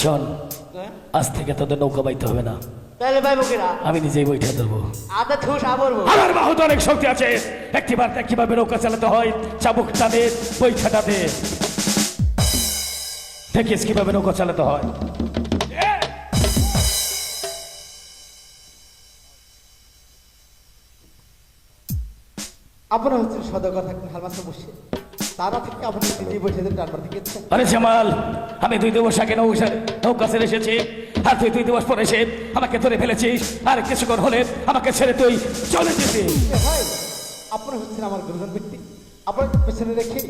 শোন, আজ থেকে তোদের নৌকা বাইতে হবে না, তাহলে পাইবো কিনা? আমি নিজেই বইটা ধরবো। আদা ঠুস আবরবো। আমার বাহুতে অনেক শক্তি আছে, একটিবার কিভাবে নৌকা চালাতে হয় চাবুক টানে বৈঠাটা দে, দেখিস কিভাবে নৌকা চালাতে হয়। আপনারা হচ্ছেন সদগর থাকতেন হালমাস্টার বসে, তারা থেকে আপনি নিজেই বসে দেন ডানবার দিকে। আরে জামাল, আমি 2 দিবস আগে নৌকা ছেড়ে এসেছি, আর তুই 2 দিবস পরে এসে আমাকে ধরে ফেলেছিস, আর কিছুক্ষণ হলে আমাকে ছেড়ে তুই চলে যেতে। ভাই, আপনারা হচ্ছেন আমার গুরুজন ব্যক্তি, আপনার পেছনে রেখে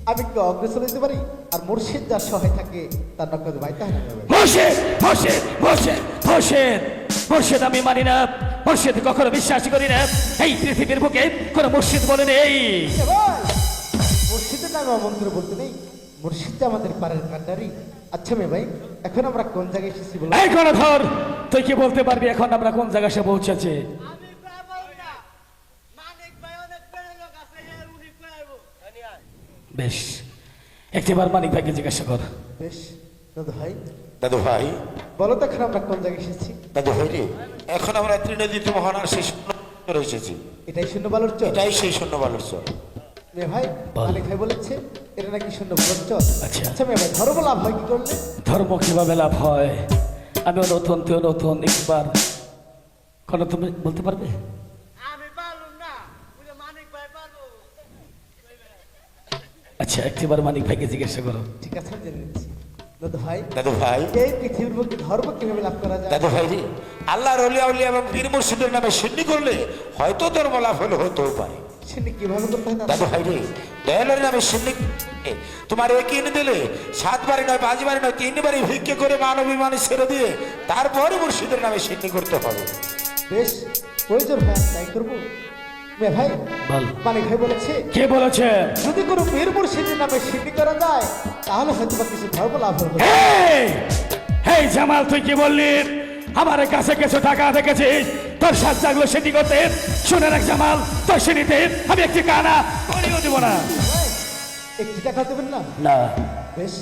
আমি কি অগ্রসর হতে পারি? আর মুর্শিদ যার সহায় থাকে তার নকল বাইতে হয় না। মুর্শিদ মুর্শিদ মুর্শিদ মুর্শিদ মুর্শিদ আমি মানি না, মুর্শিদ কখনো বিশ্বাস করি না। এই পৃথিবীর বুকে কোনো মুর্শিদ বলে নেই। মুর্শিদের নামে অমন্ত্র বলতে নেই, মুর্শিদ আমাদের পাড়ার কান্ডারি। আচ্ছা মেয়ে ভাই, এখন আমরা কোন জায়গায় এসেছি বলো? এই গণধর, তুই কি বলতে পারবি এখন আমরা কোন জায়গায় এসে পৌঁছেছি? বেশ, একটিবার মানিক ভাইকে জিজ্ঞাসা কর। বেশ দাদু ভাই। দাদু ভাই, বলো তো এখন আমরা কোন জায়গায় এসেছি? দাদু ভাই রে, এখন আমরা ত্রিনদী মোহনার সেই শূন্য এসেছি। এটাই শূন্য বালুর চর? এটাই সেই শূন্য বালুর চর। মেয়ে ভাই, মালিক ভাই বলেছে এটা নাকি শূন্য বালুর চর। আচ্ছা আচ্ছা মেয়ে ভাই, ধর্ম লাভ হয় কি করলে? ধর্ম কিভাবে লাভ হয়? আমিও নতুন, তুইও নতুন, একবার কোনো তুমি বলতে পারবে? আচ্ছা, একটিবার মানিক ভাইকে জিজ্ঞাসা করো। ঠিক আছে, আমি জেনে নিচ্ছি। দাদু ভাই, দাদু ভাই, এই পৃথিবীর বুকে ধর্ম কিভাবে লাভ করা যায়? দাদু ভাই রে, আল্লাহর ওলি আউলিয়া এবং পীর মুর্শিদের নামে সিদ্ধি করলে হয়তো ধর্ম লাভ হলে হতেও পারে। সেটা কিভাবে করতে হয় দাদু ভাই রে, দয়ালের নামে সিদ্ধি তোমার একিন দিলে 7 বারে নয় 5 বারে নয় 3 বারে ভিক্ষে করে মানব বিমানে ছেড়ে দিয়ে তারপরে মুর্শিদের নামে সিদ্ধি করতে হবে। বেশ, প্রয়োজন হয় তাই করবো। মেয়ে ভাই, বল। মানিক ভাই বলেছে কে বলেছে? যদি কোনো পীর মুর্শিদের নামে সিদ্ধি করা যায় তাহলে হয়তো বা কিছু ধর্ম লাভ হবে। এই জামাল, তুই কি বললি? আমার কাছে কিছু টাকা দেখেছিস তোর সাজ জাগলো সেটি করতে? শুনে রাখ জামাল, তোর সেটিতে আমি একটি কানা করিও দিব না। একটি টাকা দেবেন না? না। বেশ,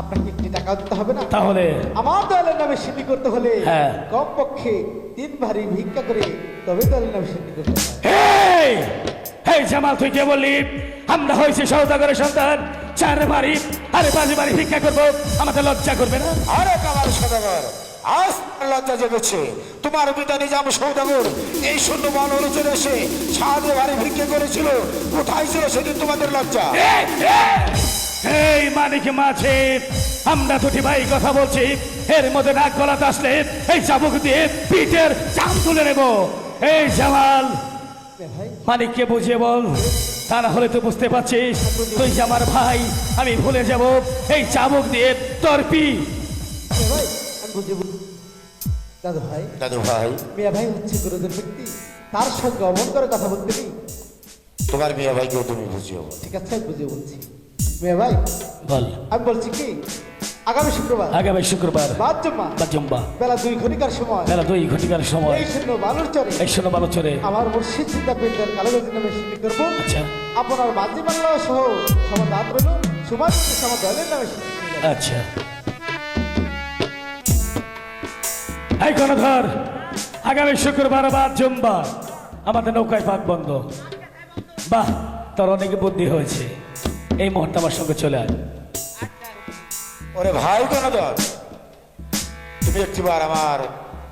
আপনাকে একটি টাকা দিতে হবে না। তাহলে আমার দলের নামে সিদ্ধি করতে হলে হ্যাঁ, কমপক্ষে 3 ভারি ভিক্ষা করে তবে দলের নামে সিদ্ধি করতে হবে। এই জামাল, তুই কে বললি আমরা হয়েছি সওদাগরের সন্তান? 4 বাড়ি আরে 5 বাড়ি ভিক্ষা করবো, আমাদের লজ্জা করবে না? আরে কামাল সওদাগর, আজ লজ্জা জেগেছে। তোমার পিতা নিজাম সওদাগর এই শূন্য বালুর চলে এসে 7 বারে ভিক্ষা করেছিল, কোথায় ছিল সেদিন তোমাদের লজ্জা? এই মানিক মাঝে আমরা 2টি ভাই কথা বলছি, এর মধ্যে নাক গলাতে আসলে এই চাবুক দিয়ে পিঠের চাম তুলে নেব। এই জামাল, মানিককে বুঝিয়ে বল, তা না হলে তুই বুঝতে পারছিস তুই যে আমার ভাই, আমি ভুলে যাব এই চাবুক দিয়ে তোর পিঠ। দাদু ভাই, দাদু ভাই, মিয়া ভাই হচ্ছে গুরুজন ব্যক্তি, তার সঙ্গে অমন করে কথা বলতে নেই। তোমার মিয়া ভাইকেও তুমি বুঝিও। ঠিক আছে, আমি বুঝিয়ে বলছি। মিয়া ভাই বল। আমি বলছি কি, আগামী শুক্রবার বাদ জুম্মা বেলা 2 ঘটিকার সময়, এই শূন্য বালুর চরে আমার মুর্শিদ চিন্তা পেন্টার কালোগাজী নামে সিদ্ধি করবো। আচ্ছা, আপনার বাজি মাল্লা সহ সমাজ দাঁত রইল সুমাজ আমার দলের নামে সিদ্ধি করবো। আচ্ছা, এই গণধর, আগামী শুক্রবার বাদ জুম্মা আমাদের নৌকায় পাক বন্ধ। বাহ, তোর অনেক বুদ্ধি হয়েছে, এই মুহূর্তে আমার সঙ্গে চলে আয়। ওরে ভাই গণধর, তুমি একটিবার আমার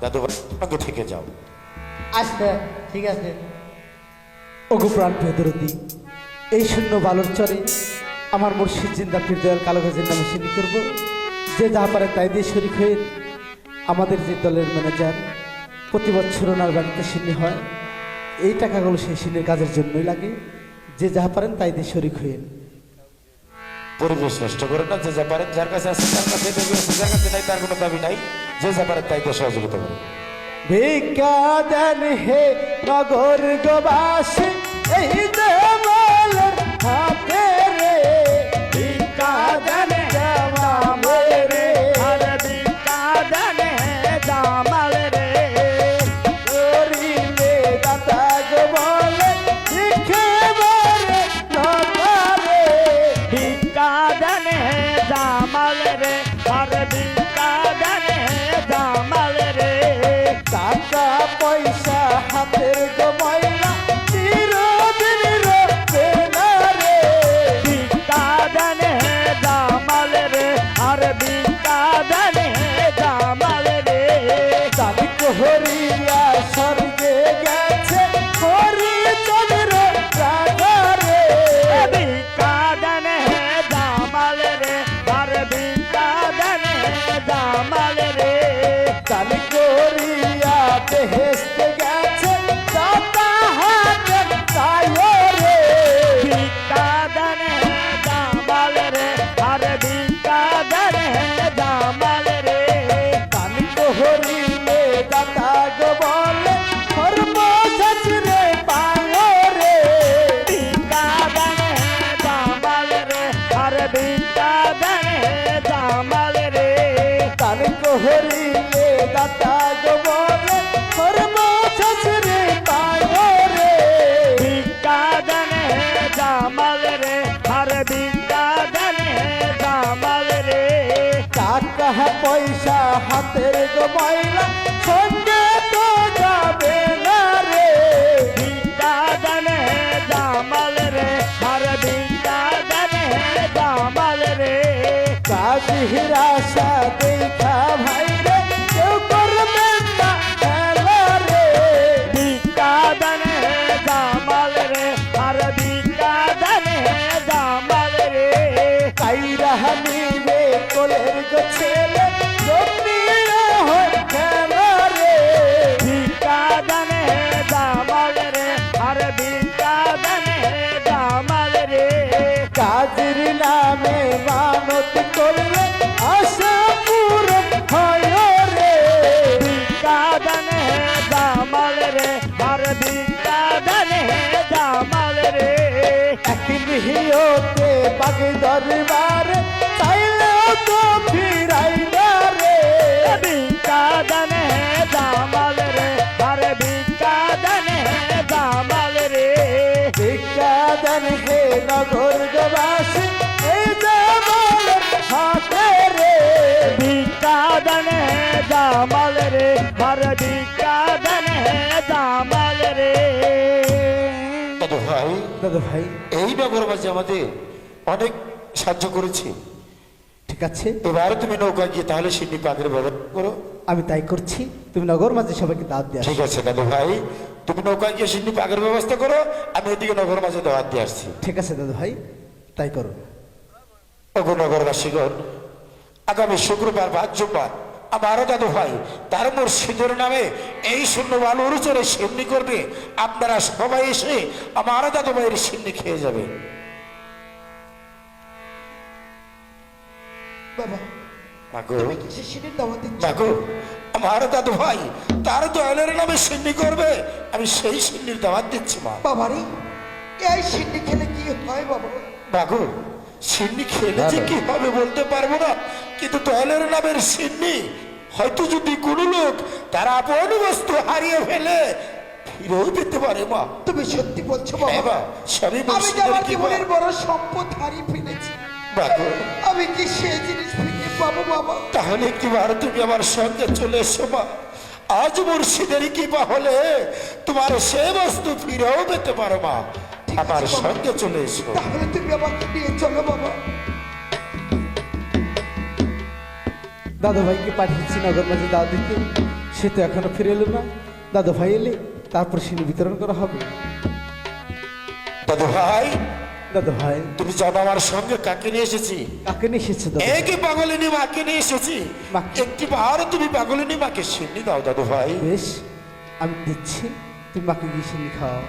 দাদু সঙ্গে থেকে যাও। আচ্ছা ঠিক আছে। ওগো প্রাণ প্রিয়দরদি, এই শূন্য বালুর চরে আমার মুর্শিদ জিন্দা পীর দয়াল কালোগাজীর নামে সিদ্ধি করবো। যে যা পারে তাই দিয়ে শরীক হয়ে আমাদের যে দলের ম্যানেজার প্রতি বছর ওনার বাড়িতে সিন্নি হয়, এই টাকাগুলো সেই সিন্নির কাজের জন্যই লাগে। যে যা পারেন তাই দিয়ে শরীক হয়ে পরিবেশ নষ্ট করে না, যে যা পারেন, যার কাছে আছে তার কাছে দেবে, যার কাছে নাই তার কোনো দাবি নাই, যে যা পারেন তাই দিয়ে সহযোগিতা করে। ভিক্ষা দেন হে নগর গোবাসী, এই জামালের হাতে রে ভিক্ষা দেন জামাল রে, আরে ভিক্ষা দেন হে জামাল রে, করিলে দাতা গো বলে ভিক্ষে বলে নগরে ভিক্ষা দেন হে জামাল রে আর ভিক্ষা দেন হে জামাল রে টাকা পয়সা হাতের গমাইলা চিরদিন রবে না রে ভিক্ষা দেন হে জামাল রে আর ভিক্ষা দেন হে জামাল রে জানি হরিয়া স্বর্গে গেছে হরি চন্দ্র রাগারে ভিক্ষা দেন হে জামাল রে আর ভিক্ষা দেন হে জামাল রে জানি হরিয়া বেহেশতে গেছে দাতা হাতের তাইও রে ভিক্ষা দেন হে জামাল রে আর ভিক্ষা দেন হে জামাল রে জানি হরিলে দাতা গো বলে ধর্ম সচরে পায়ো রে ভিক্ষা দেন হে জামাল রে আর ভিক্ষা দেন হে জামাল রে জানি হরিলে দাতা গো বলে ধর্ম সচরে পায়ো রে ভিক্ষা দেন হে জামাল রে আর ভিক্ষা দেন হে জামাল রে টাকা পয়সা হাতের গমাইলা সঙ্গে তো যাবে না রে ভিক্ষা দেন হে জামাল রে আর ভিক্ষা দেন হে জামাল রে কাজির আশা দেখা ভাই রে কেউ করবে না খেলা রে ভিক্ষা দেন হে জামাল রে আর ভিক্ষা দেন হে জামাল রে কাইরা নিবে কোলের গো ছেলে জমিয়ে হয় খেলা রে ভিক্ষা দেন হে জামাল রে আর ভিক্ষা দেন হে জামাল রে কাজির নামে মানত করলে আশা পূরণ হয় রে ভিক্ষা দেন হে জামাল রে আর ভিক্ষা দেন হে জামাল রে একনিহিয়তে বাগে দরবার চাইলেও তো ফিরাই না রে ভিক্ষা দেন হে জামাল রে আর ভিক্ষা দেন হে জামাল রে ভিক্ষা দেন হে নগর গবাসী এই জামাল হাতে রে ভিক্ষা দেন হে জামাল রে আর ভিক্ষা দেন হে জামাল রে দাদু ভাই দাদা ভাই এই নগর মাঝে আমাদের অনেক সাহায্য করেছি। ঠিক আছে এবার তুমি নৌকা গিয়ে তাহলে সিন্নি পাকের ব্যবস্থা করো। আমি তাই করছি তুমি নগর মাঝে সবাইকে দাওয়াত দিয়ে আসো। ঠিক আছে দাদু ভাই, তুমি নৌকা গিয়ে সিন্নি পাকের ব্যবস্থা করো, আমি এদিকে নগর মাঝে দাওয়াত দিয়ে আসছি। ঠিক আছে দাদা ভাই তাই করো ওগো নগরবাসীগণ, আগামী শুক্রবার বাদ আমারও দাদু ভাই তার মুর্শিদের নামে এই শূন্য বালুর চরে সিন্নি করবে। আপনারা সবাই এসে আমারও দাদু ভাইয়ের সিন্নি খেয়ে যাবে। বাবা মাগো তুমি কি শিশিরের দাওয়াত দিচ্ছ মাগো, আমার দাদু ভাই তার দয়ালের নামে সিন্নি করবে, আমি সেই সিন্নির দাওয়াত দিচ্ছি মা। বাবারে এই সিন্নি খেলে কি হয় বাবা মাগো, সিন্নি খেলে যে কি হবে বলতে পারবো না, কিন্তু দয়ালের নামের সিন্নি হয়তো যদি কোনো লোক তার আপন বস্তু হারিয়ে ফেলে ফিরেও পেতে পারে মা। তুমি সত্যি বলছো হ্যাঁ বাবা মা, সবই আমি যে মুর্শিদের আমার কৃপা। জীবনের বড় সম্পদ হারিয়ে ফেলেছি মাগো, আমি কি সেই জিনিস ফিরে পাবো বাবা তাহলে একটিবার তুমি আমার সঙ্গে চলে এসো মা। আজ মুর্শিদের কৃপা হলে তোমার সে বস্তু ফিরেও পেতে পারো মা। আমার সঙ্গে চলে এসো। তাহলে তুমি আমাকে নিয়ে চলো বাবা দাদু ভাইকে পাঠিয়েছি নগর মাঝে দাওয়াত দিতে, সে তো এখনো ফিরে এলো না। দাদু ভাই এলে তারপর সিনি বিতরণ করা হবে। দাদু ভাই, দাদু ভাই তুমি জানো আমার সঙ্গে কাকে নিয়ে এসেছি? কাকে নিয়ে এসেছে দাদু? একই পাগলিনী মাকে নিয়ে এসেছি। মাকে? একটি বার তুমি পাগলিনী মাকে সিন্নি দাও দাদু ভাই। বেশ আমি দিচ্ছি, তুমি মাকে গিয়ে সিনি খাও।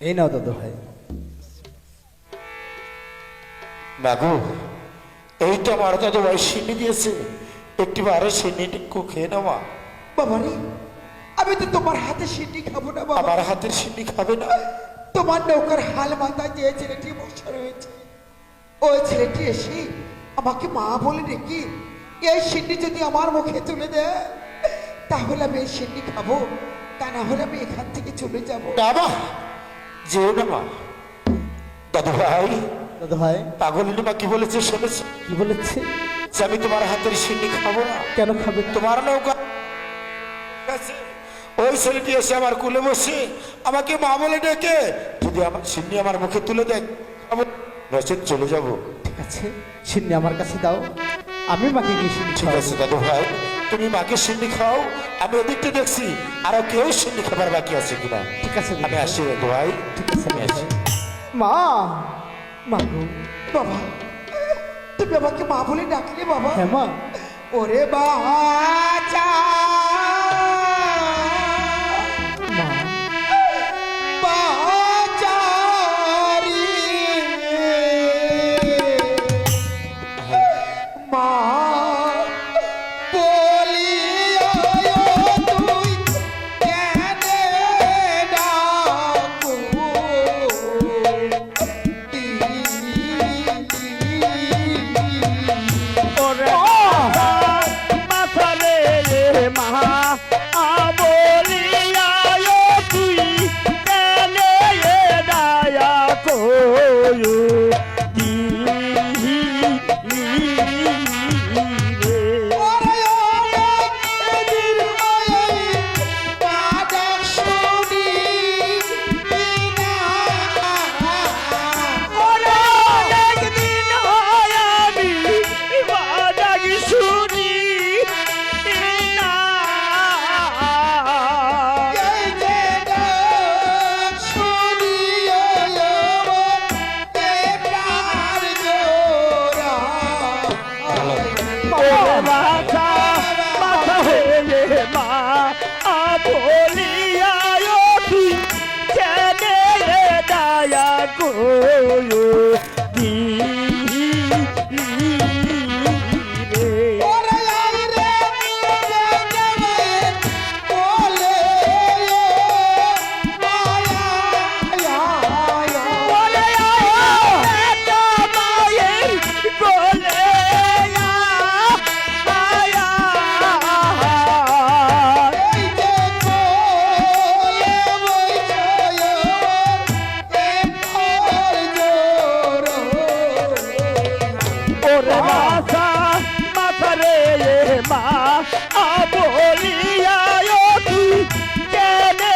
এই নাও দাদু ভাই। মাগো, এই তো আমার দাদু ভাই সিন্নি দিয়েছে, একটি বারে সিন্নিটুকু খেয়ে নেওয়া। বাবারে তো তোমার হাতে সিন্নি খাবো না বাবা। আমার হাতের সিন্নি খাবে না? তোমার নৌকার হাল মাথায় যে ছেলেটি বসা রয়েছে, ওই ছেলেটি এসে আমাকে মা বলে নাকি এই সিন্নি যদি আমার মুখে তুলে দেয় তাহলে আমি এই সিন্নি খাবো, তা না হলে আমি এখান থেকে চলে যাব। না মা, যেও না মা। দাদু ভাই, দাদু ভাই পাগলিনী মা কি বলেছে শুনেছ? কি বলেছে? যে আমি তোমার হাতের সিন্নি খাবো না। কেন খাবে? তোমার নৌকা আছে, ওই ছেলেটি এসে আমার কুলে বসে আমাকে মা বলে ডেকে যদি আমার সিন্নি আমার মুখে তুলে দেয় নচেত চলে যাব। ঠিক আছে, সিন্নি আমার কাছে দাও, আমি মাকে গিয়ে সিন্নি ঠিক আছে খাওয়াবো। দাদু ভাই, তুমি মাকে সিন্নি খাও, আমি ওদিকটা দেখছি আরো কেউ সিন্নি খাবার বাকি আছে কিনা। ঠিক আছে দাদু আমি ভাই। আসি দাদু ভাই। ঠিক আছে আমি দাদু আসি। ভাই। মা, মা গো। বাবা, তুমি আমাকে মা বলে ডাকলে বাবা? হ্যাঁ মা। ওরে বাছা মা, বাচারি মা বলিয়া তুই কেন ডাকু ওরে মাথা রে মা বলিয়া তুই কেনে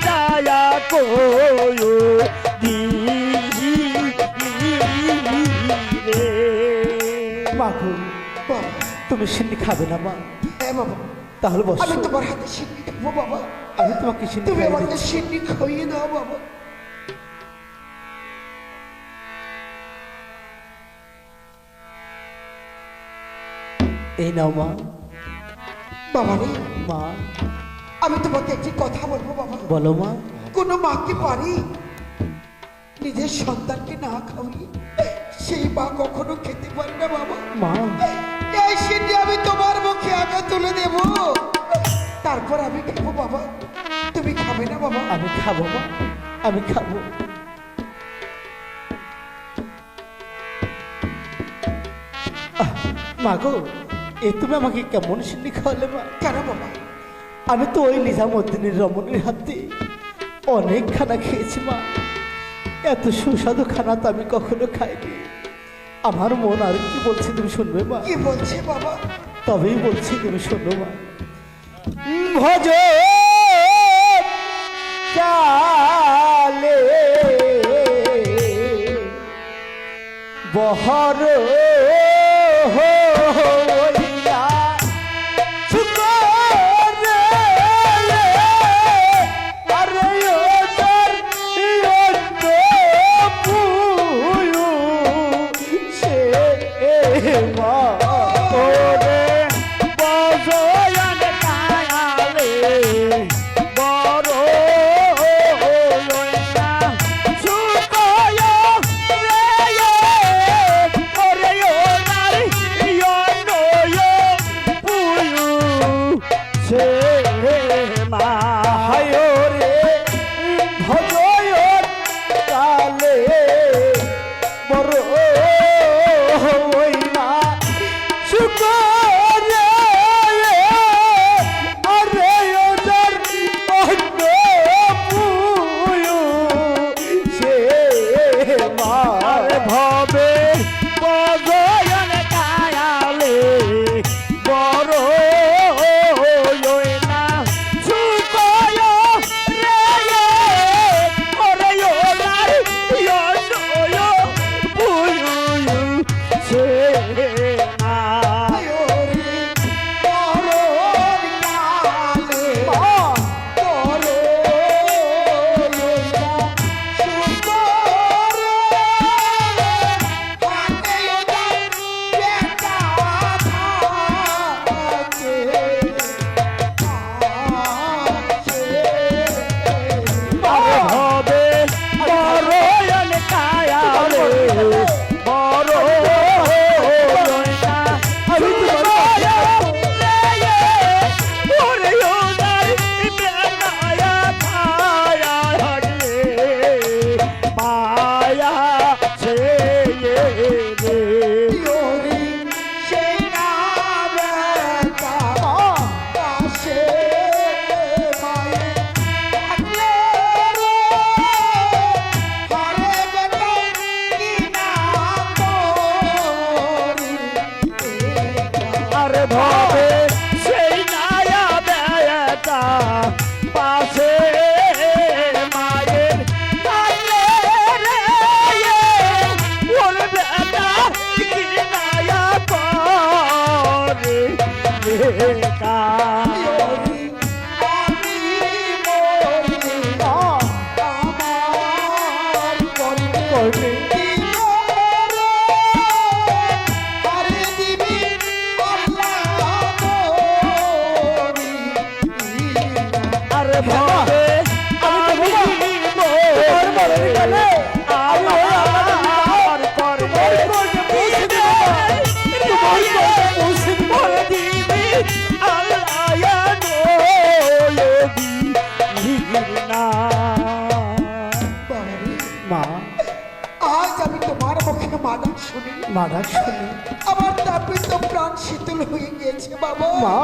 দায়া কয়ু মা গো, তুমি সিন্নি খাবে না মা? হ্যাঁ বাবা, তাহলে বসো, আমি তোমার হাতে সিন্নি খাবো বাবা। আমি তোমাকে সিন্নি তুমি খাইয়ে আমাকে দিচ্ছি। সিন্নি খাইয়ে দাও বাবা। এই নাও মা। বাবা রে, মা, আমি তোমাকে একটি কথা বলবো বাবা। বলো মা। কোনো মা কি পারি নিজের সন্তানকে না খাওয়িয়ে? সেই মা কখনো খেতে পারে না বাবা। মা, এই সিন্নি আমি তোমার মুখে আগে তুলে দেব, তারপর আমি খাবো বাবা। তুমি খাবে না বাবা? আমি খাবো মা, আমি খাবো। মা গো, এই তুমি আমাকে কেমন সিন্নি খাওয়ালে মা? কেন বাবা? আমি তো ওই নিজামুদ্দিনের রমণীর হাতে অনেক খানা খেয়েছি মা। এত সুস্বাদু খানা তো আমি কখনো খাইনি। আমার মন আর কি বলছে তুমি শুনবে মা? কি বলছে বাবা? তবেই বলছি, তুমি শোনো মা। ভজ চালে বহর হইয়া সুকরে আরে ওদের পুয়ু সে মা ওরে বজয়ন কায়ালে বড় লইনা সুকয় রে ওরে ওনার ইয়নয় পুয়ু সে মা ভবে আমি দিব আমার পরে ভরে দিবি বাবারে, মা আজ আমি তোমার মুখে মাডাক শুনি, মা ডাক শুনি। আমার তাপিত প্রাণ শীতল হয়ে গিয়েছে বাবা। মা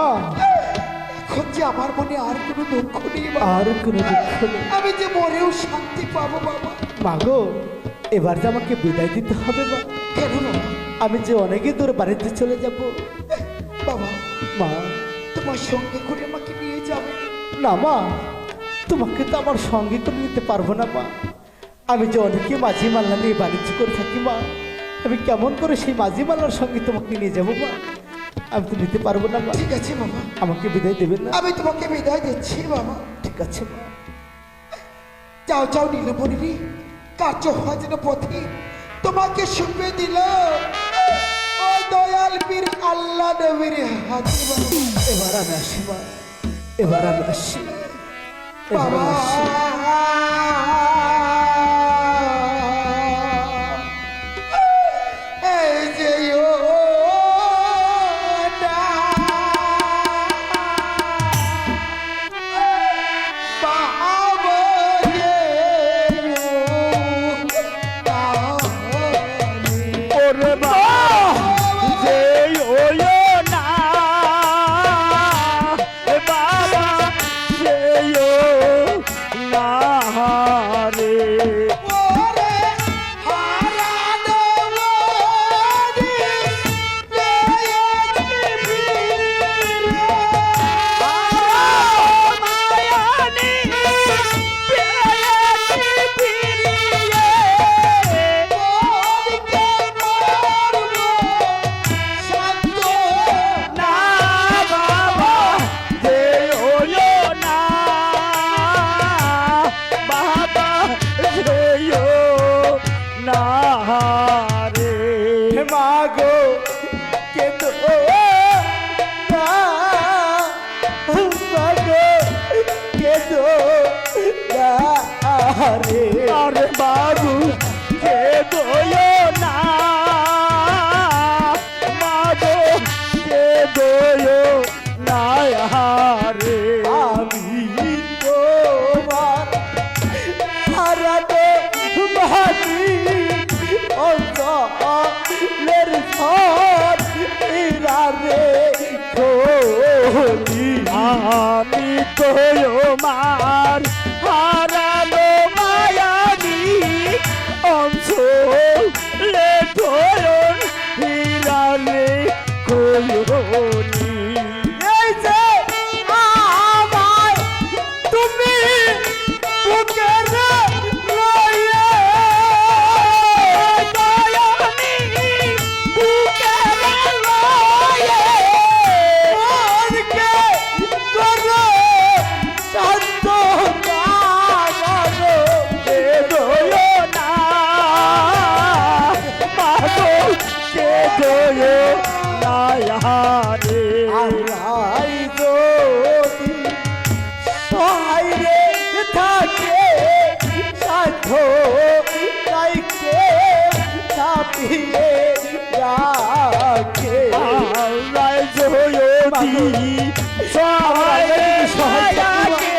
এখন যে আমার মনে আর কোনো দুঃখ নেই বাবা। আর কোনো দুঃখ নেই। আমি যে মরেও শান্তি পাবো বাবা। মা গো, এবার যে আমাকে বিদায় দিতে হবে মা। কেন বাবা? আমি যে অনেকে দূর বাড়িতে চলে যাব বাবা, মা। তোমার সঙ্গে করে আমাকে নিয়ে যাবে? না মা, তোমাকে তো আমার সঙ্গে করে নিতে পারবো না মা। আমি যে অনেকে মাঝি মাল্লা নিয়ে বাণিজ্য করে থাকি মা, আমি কেমন করে সেই মাঝি মাল্লার সঙ্গে তোমাকে নিয়ে যাবো মা? আমি তো নিতে পারবো না মা। ঠিক আছে বাবা, আমাকে বিদায় দেবেন না? আমি তোমাকে বিদায় দিচ্ছি বাবা। ঠিক আছে মা। যাও যাও নীলমণি, কার্য হওয়া যেন পথে তোমাকে শুনবে দিল ও দয়াল বীর আল্লাহ নবীর হাতে বাবা। এবার আমি আসি মা, এবার আমি আসি, এবার বাবা আমি আসি। এই যে ও না, বাবা রে ও না। ওরে বাবা যে ওয়ো না বাবা যে না রে ওরে হারানো মরি পেয়েছি বীর। মায়ানি পেয়েছি ফিরিয়ে মনকে মারবো শান্ত না বাবা যে ওয়ো না বাবা যে না রে মা গো, কেঁদো না, মা গো, কেঁদো না রে। আরে বাবু কে দোয় না মাগো কে দোয় না রে আমি তোমার হারানো মাটি অন্তরের ঘর রে খোলি। আমি তোয় মার হারানো মায়ানি অংশ লে তোয় হিরালে কয়নি এই যে আমায় তুমি বুকের লইয়ে দয়ানি বুকে লয়ে মনকে করো শান্ত কাগো। কে দোয় না মাগো কে দোয় না রে আল্লাহ যদি সহায় রে থাকে সাধ্য তাইকে চাপিয়ে রাখে। আল্লাহ যদি সহায় সহায়কে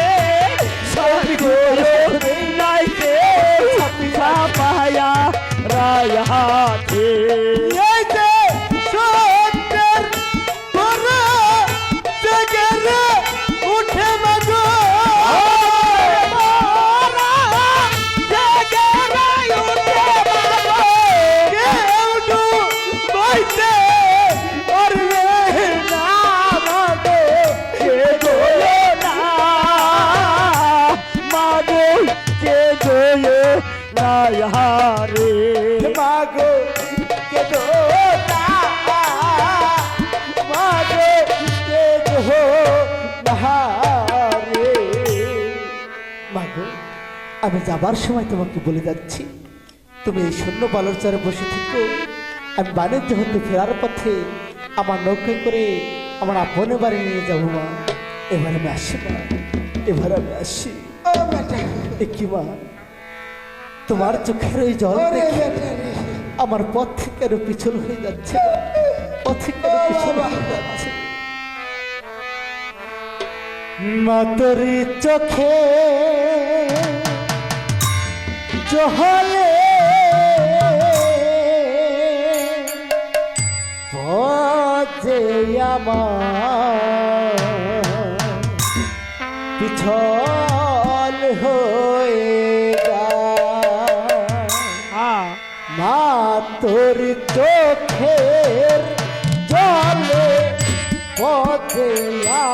সবগো নাইকে ছাপায়া রায়াতে এই যে সত্যের ধরে জেগে উঠে মাগো। কেউ ডুবাইতে পারবে না মাগো। কে দোয় না মাগো কে দোয় না রে মাগো কেদো না, মাগো কেদো না রে। মাগো, আমি যাবার সময় তোমাকে বলে যাচ্ছি, তুমি এই শূন্য বালুর চরে বসে থেকো। আমি বাণিজ্য হতে ফেরার পথে আমার নৌকায় করে আমার আপনের বাড়ি নিয়ে যাবো মা। এবার আমি আসি মা, এবার আমি আসি। ও বেটা, এ কি মা, তোমার চোখের ওই জল ওরে দেখে বেটা রে। আমার পথ থেকে আরো পিছল হয়ে যাচ্ছে, পথ থেকে আরো পিছল হয়ে যাচ্ছে। মা তোরি চোখে জহলে পথে আমার পিছল হয়ে যায়। হ্যাঁ মা তোর চোখের জলে পথে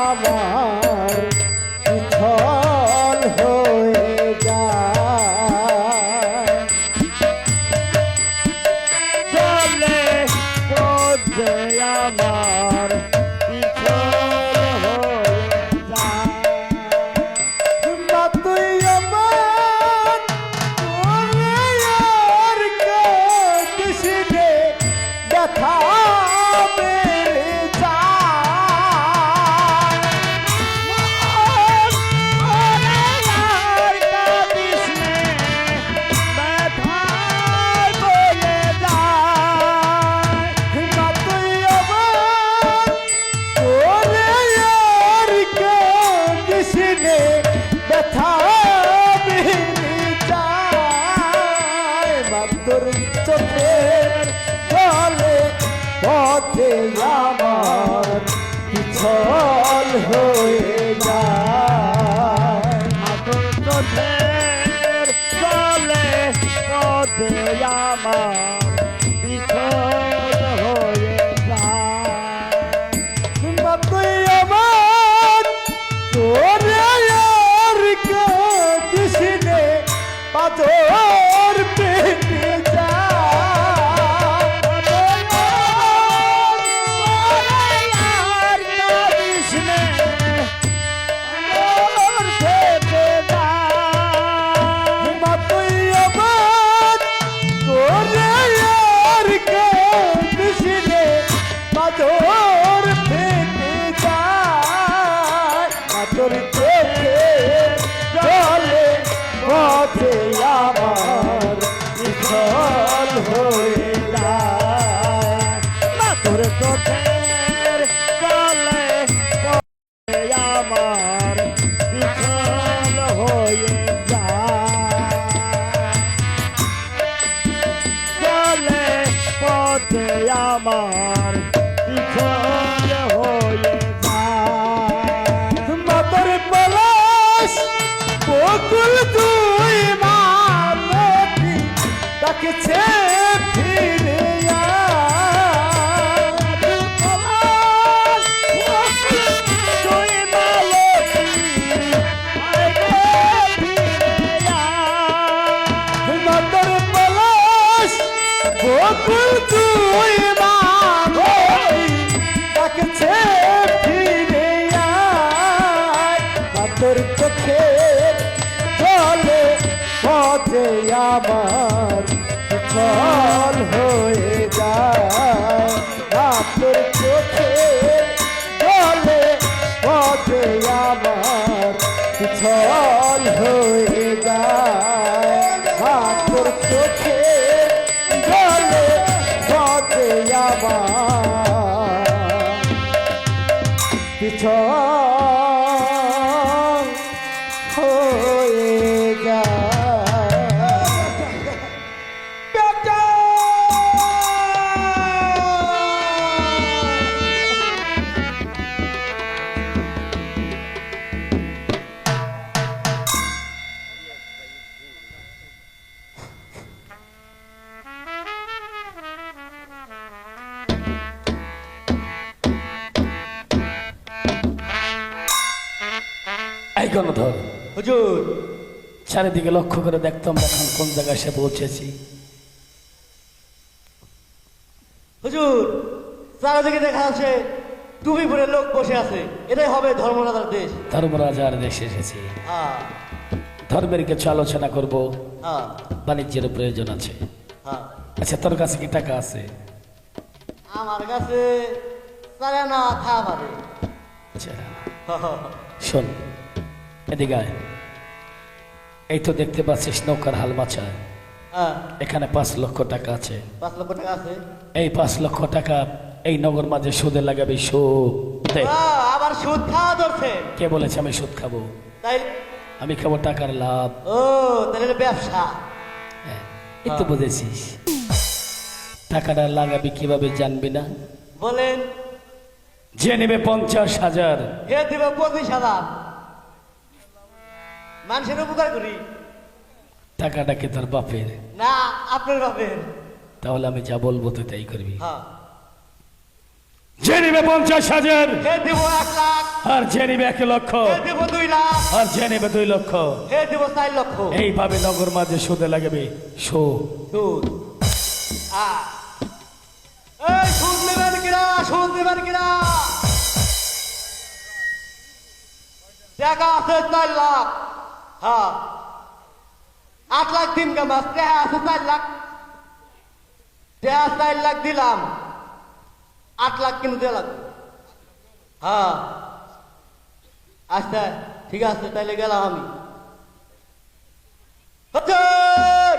আমার পিছল হয়ে যায়। চলে পথে আমার পিছল হয়ে যায়। মা তুই আমার তোরে আর কাঁদিস রে, ব্যথা বেড়ে যায়। মা তুই আমার তোরে আর কাঁদিস রে, ব্যথা বেড়ে যায়। মা তোর চোখের জলে পথে আমার পিছল হয়ে যায়। মা তুই আমার তোরে আর কাঁদিস রে, পাথর পেটে যায়। মা তুই আমার তোরে আর কাঁদিস রে, পাথর পেটে যায়। পাথর চোখে জলে পথে আমার বিফল হয়ে যায়। তোর চোখের জলে পথে আমার পিছল হয়ে যায়। জলে পথে আমার পিছল হয়ে যায়। মাতর পলাশ বকুল তুই মালতি ডাকছে ফিরে আয়। তুই মালতী আগে ফিরে আয়। মাতর পলাশ বকুল তুই মালতি ডাকছে ফিরে আয়। মাতর চোখে জলে পথে আমার পিছল হয়ে যায়। মাতর চোখে জলে পথে আমার পিছল হয়ে যায়। মাতর চোখে জলে পথে আমার পিছল হয়ে যায়। বেটা! এই গণধর, হুজুর, চারিদিকে লক্ষ্য করে দেখতাম এখন কোন জায়গায় এসে পৌঁছেছি। হুজুর, চারিদিকে দেখা আছে টুপি পরে লোক বসে আছে, এটাই হবে ধর্মরাজার দেশ। ধর্মরাজার দেশে এসেছি, হ্যাঁ ধর্মের কিছু আলোচনা করব, হ্যাঁ বাণিজ্যের প্রয়োজন আছে। হ্যাঁ। আচ্ছা, তোর কাছে কি টাকা আছে? আমার কাছে চারে না থা পারে। আচ্ছা, শোন এদিকে আয়। এই তো দেখতে পাচ্ছিস নৌকার হাল মাছা, হ্যাঁ, এখানে 5 লক্ষ টাকা আছে। 5 লক্ষ টাকা আছে। এই 5 লক্ষ টাকা এই নগর মাঝে সুদে লাগাবি, সুদ দে। আবার সুদ খাওয়া ধরছে? কে বলেছে আমি সুদ খাবো? তাই? আমি খাবো টাকার লাভ। ও তাহলে ব্যবসা। হ্যাঁ, এই তো বুঝেছিস। টাকাটা লাগাবি কিভাবে জানবি না? বলেন। যে নেবে 50,000 কে দিবে 25,000? মানুষের উপকার করি টাকাটা কি তোর বাপের? না, আপনার বাপের। তাহলে আমি যা বলবো তুই তাই করবি। হ্যাঁ, যে নেবে 50,000 কে দিব 1 লাখ, আর যে নেবে 1 লক্ষ কে দিব 2 লাখ, আর যে নেবে 2 লক্ষ, কে দিব 4 লক্ষ। এইভাবে নগর মাঝে সুদে লাগাবি সুদ। সুদ। এই সুদ নেবেন কিনা? সুদ নেবেন কিনা? টাকা আছে 4 লাখ। হ্যাঁ, 8 লাখ দিন কামাস, টাকা আছে 4 লাখ। টাকা 4 লাখ দিলাম, 8 লাখ কিন্তু দেওয়া লাগবে। হ্যাঁ, আচ্ছা ঠিক আছে, তাইলে গেলাম আমি। হুজুর,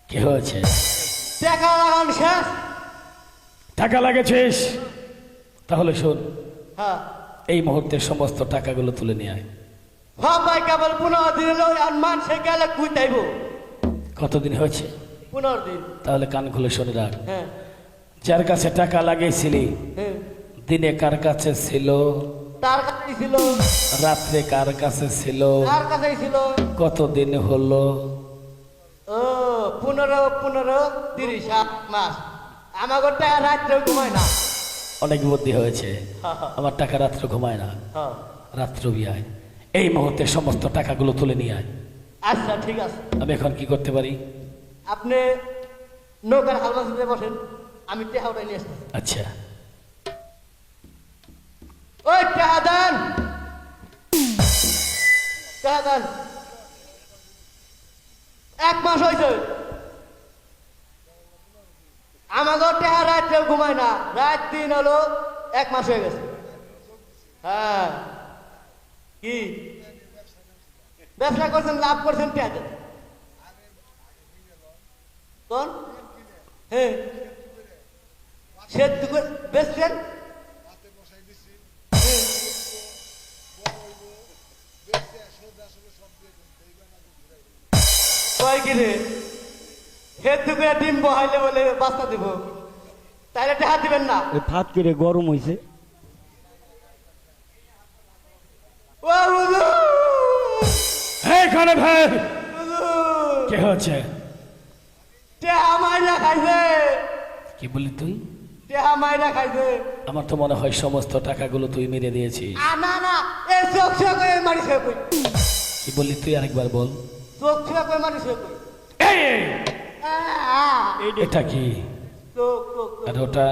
কি হয়েছে? টাকা লাগান শেষ। টাকা লাগেছিস? তাহলে শোন, হ্যাঁ, এই মুহূর্তে সমস্ত টাকাগুলো তুলে নিয়ে আয়। ভাই কেবল 15 দিন হলো, আর মানুষে গেলে কুইতাইব। কতদিন হয়েছে? 15 দিন। তাহলে কান খুলে শুনে রাখ। হ্যাঁ, যার কাছে টাকা লাগিয়েছিলি হ্যাঁ, দিনে কার কাছে ছিল, তার কাছেই ছিল, রাত্রে কার কাছে ছিল, তার কাছেই ছিল। কতদিন হলো? ও 15 30 মাস। আমার টাকা রাত্রেও ঘুমায় না। অনেক বুদ্ধি হয়েছে। আমার টাকা রাত্র ঘুমায় না, হ্যাঁ, রাত্র বিয়ায়। এই মুহূর্তে সমস্ত টাকাগুলো তুলে নিয়ে আয়। আচ্ছা ঠিক আছে। আমি এখন কি করতে পারি? আপনি নৌকার হালমাসিতে বসেন, আমি টাকা উঠাই নিয়ে আসতেছি। আচ্ছা, ওই টাকা দেন, টাকা দেন। 1 মাস হয়েছে আমাকে টাকা রাত্রেও ঘুমায় না, রাত দিন হলো 1 মাস হয়ে গেছে। হ্যাঁ, কি ব্যবসা করছেন, লাভ করছেন, টাকা দেন। কোন? হ্যাঁ, সে বেচছেন। কয় কি রে, খেত দুপুরে ডিম বহাইলে বলে বাস্তা দিব, তাইলে টাকা দিবেন না? ফাত করে গরম হয়েছে। ও হুজুর, এইখানে ভাই হুজুর, কি হচ্ছে? টাকা মাইরা খাইছে, কি বললি তুই? টাকা মাইরা খাইছে। আমার তো মনে হয় সমস্ত টাকাগুলো তুই মেরে দিয়েছিস। না না, এই চোখ চোখ মারিছে কই? কি বললি তুই? আরেকবার বল। চোখ চোখ মারিছে কই? এই, এটা কি? চোখ চোখ। আর ওটা?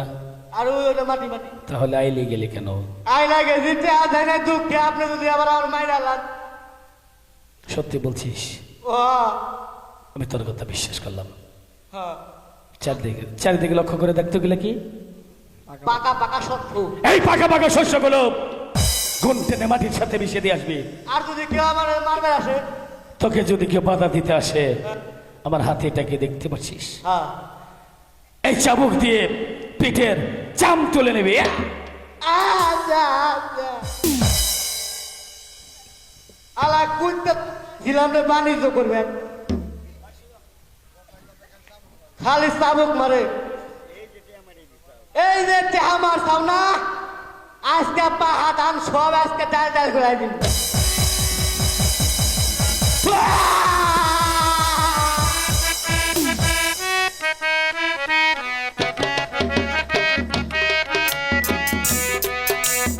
আর ওইটা মাটি মাটি। তাহলে আইলি গেলি কেন? আই লাগে জিতে আধাই না দুঃখে, আপনি যদি আবার আমার মাইরা লান। সত্যি বলছিস? ও আমি তোর কথা বিশ্বাস করলাম। হ্যাঁ, চারিদিকে লক্ষ্য করে দেখতে গেলে কি পাকা পাকা শত্রু। এই পাকা পাকা শস্যগুলো ঘুম টেনে মাটির সাথে মিশিয়ে দিয়ে আসবি। আর যদি কেউ আমার মারবে আসে, তোকে যদি কেউ বাধা দিতে আসে, আমার হাতে এটাকে দেখতে পাচ্ছিস? হ্যাঁ, এই চাবুক দিয়ে পিঠের চাম তুলে নেবে। আচ্ছা আচ্ছা। আলা কুইতে দিলাম রে, বাণিজ্য করবেন, খালি চাবুক মারে। এই যে টেহা মারছাও না, আজকে পাহা ধান সব আজকে ডাল ডাল ঘুরাই দিন।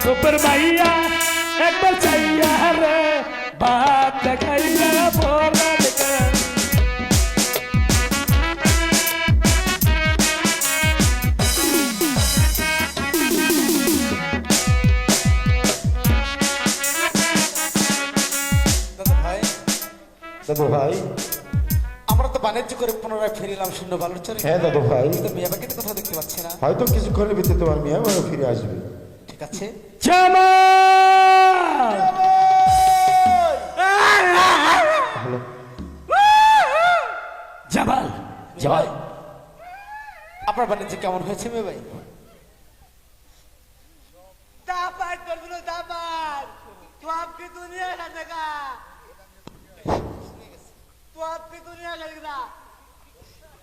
তোর মাইয়া একবার চাইয়া রে বাত দেখাইয়া বলা দেখা। দাদু ভাই, আমরা তো বাণিজ্য করে পুনরায় ফিরিলাম শূন্য বালুর চরে। হ্যাঁ দাদু ভাই, কিন্তু মেয়ে বাকিতে কোথাও দেখতে পাচ্ছি না। হয়তো কিছুক্ষণের ভিতরে তোমার মেয়ে ফিরে আসবে। ঠিক আছে। জামাল জামাল জামাল জামাল আপনার বাণিজ্য কেমন হয়েছে মেয়ে ভাই? दापार कर दो दापार तो आपकी दुनिया का जगह तो आपकी दुनिया का जगह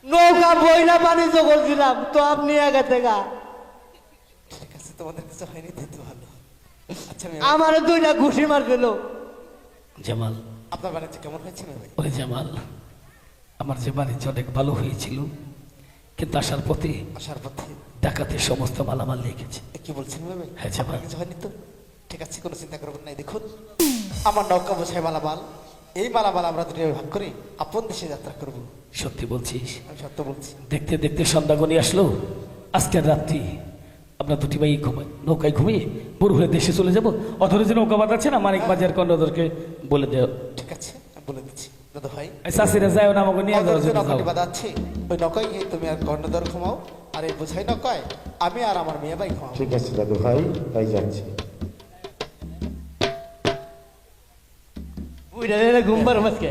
নৌকা বইলা বাণিজ্য করছিলাম তো আপনি আগে থেকে ঠিক আছে, তোমাদের কিছু হয়নি তো ভালো। আচ্ছা মেয়ে আমার দুইটা ঘুষি মার দিল জামাল আপনার বাণিজ্য কেমন হয়েছে মেয়ে ভাই? ওরে জামাল আমার যে বাণিজ্য অনেক ভালো হয়েছিল, কিন্তু আসার পথে আসার পথে ডাকাতের সমস্ত মালামাল লেগেছে। কি বলছেন মেয়ে ভাই? হ্যাঁ, জামাল। আপনার কিছু হয়নি তো? ঠিক আছে, কোনো চিন্তা করবেন না। দেখুন আমার নৌকা বোঝায় মালামাল, এই মালামাল আমরা দুটো ভাগ করে আপন দেশে যাত্রা করব। সত্যি বলছিস? আমি সত্য বলছি। দেখতে দেখতে সন্ধ্যা গনিয়ে আসলো। আজকের রাত্রি আমরা দুটি ভাই নৌকায় ঘুমিয়ে পুরো হয়ে দেশে চলে যাব। অথচ যে নৌকা বাঁধাচ্ছে না, মানিক বাজার কর্ণধরকে বলে দেও। ঠিক আছে, আমি বলে দিচ্ছি দাদা ভাই। শাশিরা যায় না, আমাকে নিয়ে যাও। যে নৌকাটি বাঁধাচ্ছি ওই নৌকায় গিয়ে তুমি আর কর্ণধর ঘুমাও, আর এই বোঝাই নৌকায় আমি আর আমার মেয়ে ভাই ঘুমাও। ঠিক আছে দাদু ভাই, তাই যাচ্ছি। বুইরা রে ঘুমবার মাসকে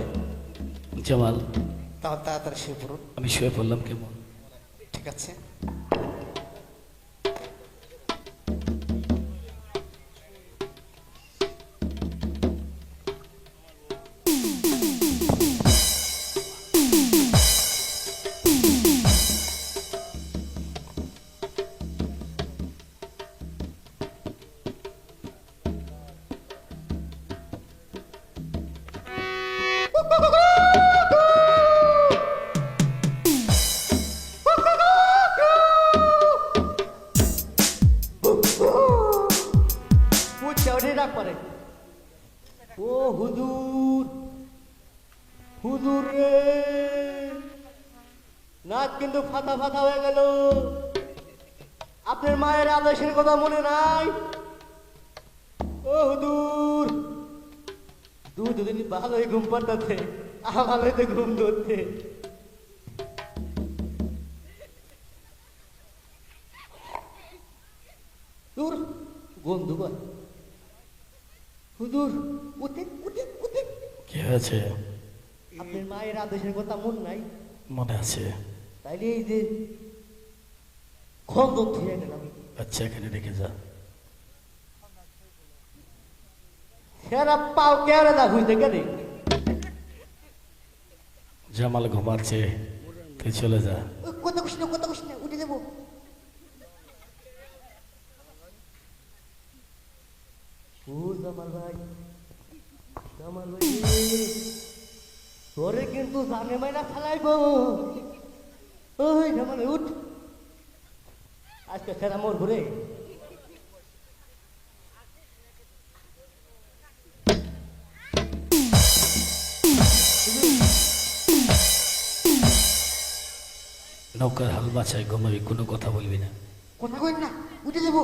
জামাল তাহলে তাড়াতাড়ি শুয়ে পড়ুন। আমি শুয়ে পড়লাম কেমন? ঠিক আছে। পুচ্চাউনি ডাক পারে ও হুজুর হুজুর রে নাক কিন্তু ফাটা ফাটা হয়ে গেল। আপনার মায়ের আদেশের কথা মনে নাই? ও হুজুর দুদিন ভালোই ঘুম পাড়তেছে, আমার তো ঘুম ধরছে। দূর বন্ধু ভাই হুজুর উঠে উঠে উঠে। কি হয়েছে? আপনার মায়ের আদেশের কথা মন নাই? মনে আছে। তাইলে এই যে খন্দ থুয়ে গেলাম, আচ্ছা, এখানে রেখে যা। সেরা পাও কেড়ে দা হইতে গেলে জামাল ঘুমাচ্ছে, তুই চলে যা। কত কুছ না উঠে দেবো। ও জামাল ভাই তোরে কিন্তু জানে মাইনা ফেলাইব। ওই জামাল উঠ, আজকে সেরা মোর ঘুরে নৌকার হাল বাছায় ঘুমাবি, কোনো কথা বলবি না। কথা কই না, উঠে দেবো।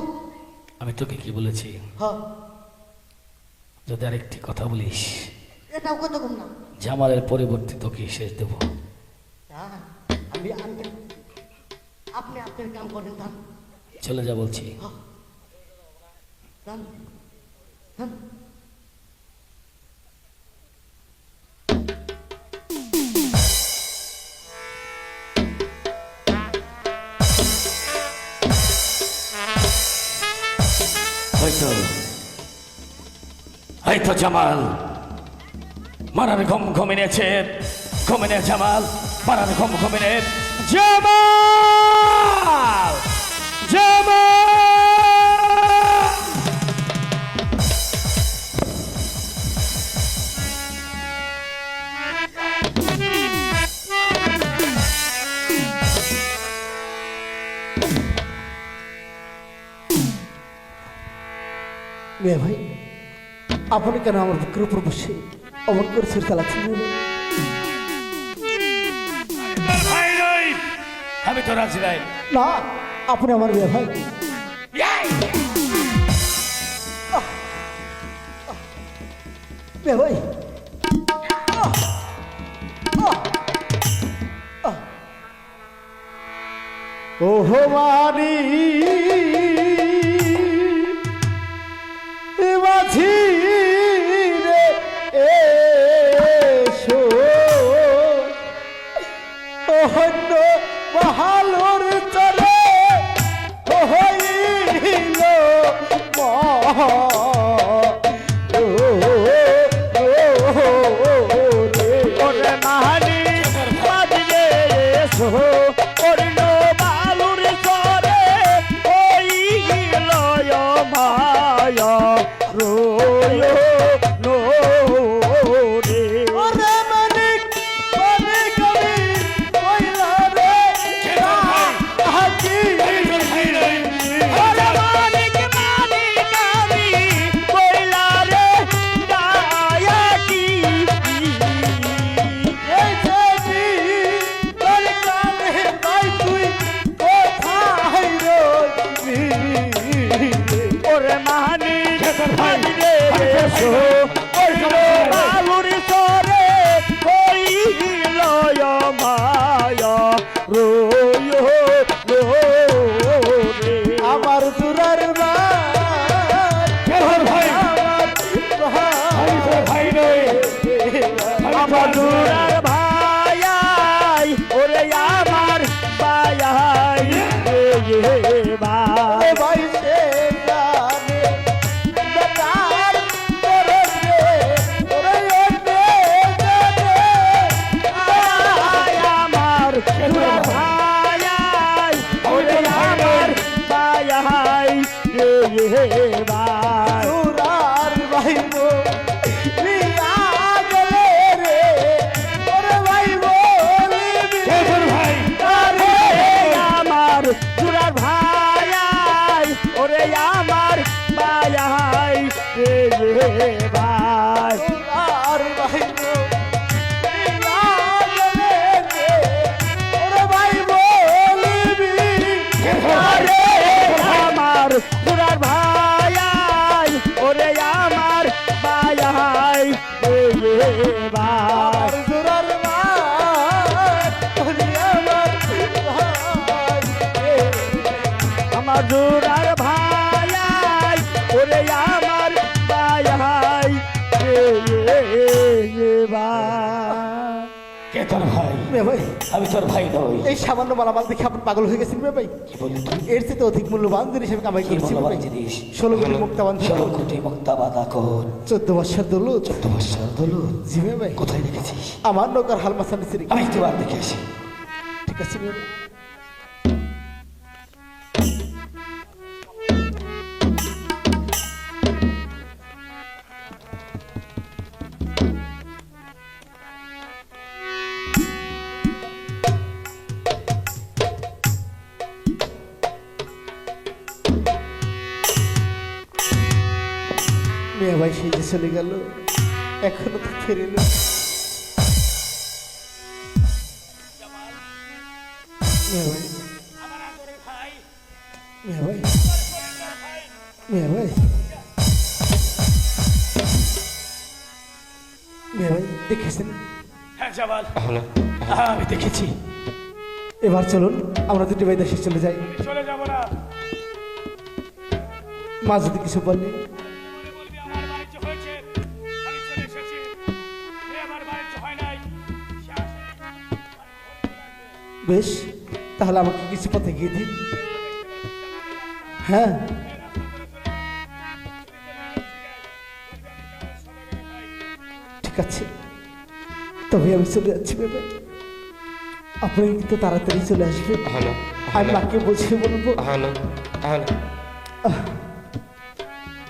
আমি তোকে কি বলেছি? হ্যাঁ যদি আরেকটি কথা বলিস, এটাও কথা কম না। জামালের পরিবর্তে তোকে শেষ দেব। হ্যাঁ, আমি আপনি আপনার কাম করেন যান চলে যা বলছি। যান যান। হয়তো জামাল মারার ঘুম ঘুমিয়েছে, ঘুমিয়ে জামাল মারার ঘুম ঘুমিয়ে জামাল জামাল। মেয়ে ভাই, আপনি কেন আমার বুকের উপর বসে অমন করে ছুরি চালাচ্ছেন? ভাই নই, আমি তো রাজি নাই। না, আপনি আমার মেয়ে ভাই। মেয়ে ভাই, ওহো মারি মাঝি আমার দুরার ভাই আই, ওরে আমার ভাই আই রে ভাই। ভাই সে জানে বেটার করে রে ওরে এতে জানে আই আমার দুরার ভাই আই, ওরে আমার ভাই আই রে ভাই। তোরার ভাই গো রিয়া গেলে রে ওরে ভাই বলিবি কে তোর ভাই? আরে আমার দুরার ভাই আই, ওরে আমার ভাই আই রে ভাই। তোরার ভাই গো রিয়া গেলে রে ওরে ভাই বলিবি আরে আমার দুরার ভাই আই, ওরে আমার ভাই আই রে ভাই। আমার জোরার ভাই ওরে আমার ভাই রে। আমার দুরার ভাই আই, ওরে আমার ভাই আই রে ভাই। কে তোর ভাই? মেয়ে ভাই আমি তোর ভাই নই। এই সামান্য মালামাল দেখে আপনি পাগল হয়ে গেছেন মেয়ে ভাই। কি বললি তুই? এর চেয়ে অধিক মূল্যবান জিনিস আমি কামাই কি করেছি মেয়ে মূল্যবান ভাই। জিনিস? 16 কোটি মুক্তাবান 16 কোটি মুক্তাবাদ আকর, 14 বছর দৌলত 14 বছর দৌলত। জি মেয়ে ভাই। কোথায় রেখেছিস? আমার নৌকার হালমাসা নিচে রেখে। আমি একটু বার দেখে আসি। ঠিক আছে মেয়ে ভাই। মেয়ে ভাই সেই যে চলে গেল, এখনো তো ফিরিল। মেয়ে ভাই, মেয়ে ভাই, মেয়ে ভাই, মেয়ে ভাই দেখেছেন? হ্যাঁ জামাল, আমি দেখেছি। এবার চলুন আমরা দুটি ভাই দেশে চলে যাই। চলে যাবো না। মা যদি কিছু বলে বলবি আমার বাণিজ্য হয়েছে, আমি চলে এসেছি। এ আমার বাণিজ্য হয় নাই। সে আসেনি। বেশ, তাহলে আমাকে কিছু পথে গিয়ে দিন। হ্যাঁ ঠিক আছে, তবে আমি চলে যাচ্ছি বাবা। আপনি কিন্তু তাড়াতাড়ি চলে আসবেন। হ্যালো আমি মাকে বুঝিয়ে বলবো, হ্যালো হ্যালো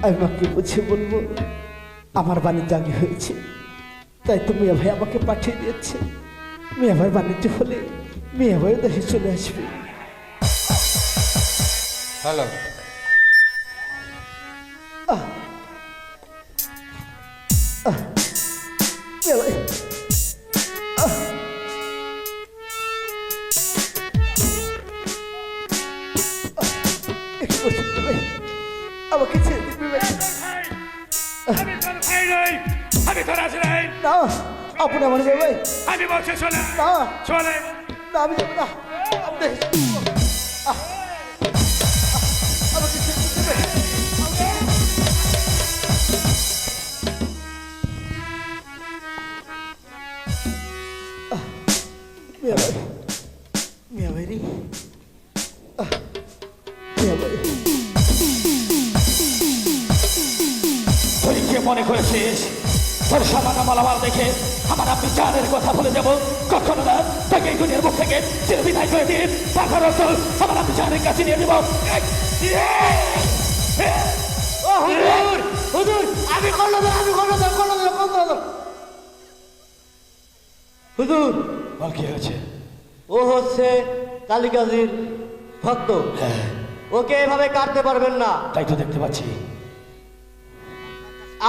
আমি মাকে বুঝিয়ে বলবো আমার বাণিজ্য আগে হয়েছে, তাই তো মিয়া ভাই আমাকে পাঠিয়ে দিয়েছে। মিয়া ভাই বাণিজ্য হলে মিয়া ভাই দেশে চলে আসবে। হ্যালো মিয়া ভাই, একটু বসুন মিয়া ভাই, আমাকে ছেড়ে দিন মিয়া ভাই। আমি তোর ভাই নই, আমি তোর আজ নাই। না আপনি আমার মিয়া ভাই, আমি বলছি চলে আয়। না চলে আয়। না আমি যাবো না, আমি দেশে চলে যাবো। আমাকে ছেড়ে দিন মিয়া ভাই। মিয়া ভাই, মিয়া ভাই রে, মিয়া ভাই, তুই কে মনে করেছিস তোর সামান্য মালামাল দেখে আমার আপনি জানের কথা বলে যাব? কখনো না, তাকে এই দুনিয়ার মুখ থেকে চিরবিদায় করে দিন। তারপর আমার আপনি জানের কাছে নিয়ে দেব। ও হুজুর হুজুর আমি করলো না, আমি করলো না, করলো না, করলো না। হুজুর বল কি হয়েছে? ও হচ্ছে কালিকাজির ভক্ত, হ্যাঁ, ওকে এভাবে কাটতে পারবেন না। তাই তো দেখতে পাচ্ছি।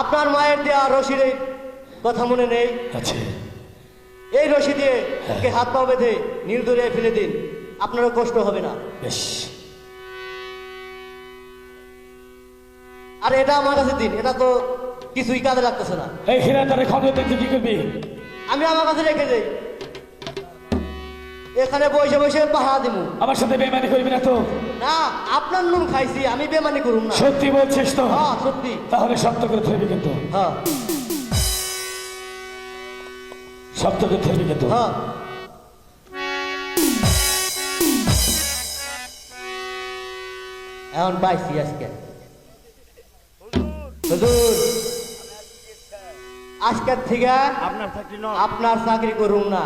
আপনার মায়ের দেওয়া রশির এই কথা মনে নেই? আচ্ছা, এই রশি দিয়ে ওকে হাত পা বেঁধে নীল দরিয়ায় ফেলে দিন, আপনারও কষ্ট হবে না। বেশ। আর এটা আমার কাছে দিন, এটা তো কিছুই কাজে লাগতেছে না। এই হীরা তারে খবর দেখতে কি করবি? আমি আমার কাছে রেখে যাই, এখানে বসে বসে পাহারা দিব। আমার সাথে বেমানি করবি না তো? না, আপনার নুন খাইছি, আমি বেমানি করুম না। সত্যি বলছিস তো? হ্যাঁ সত্যি। তাহলে সত্য করে ধরবি কিন্তু। হ্যাঁ শক্ত করে ধরবি কিন্তু হ্যাঁ এখন পাইছি আজকে হুজুর আজকের থেকে আপনার চাকরি নয় আপনার চাকরি করুন না,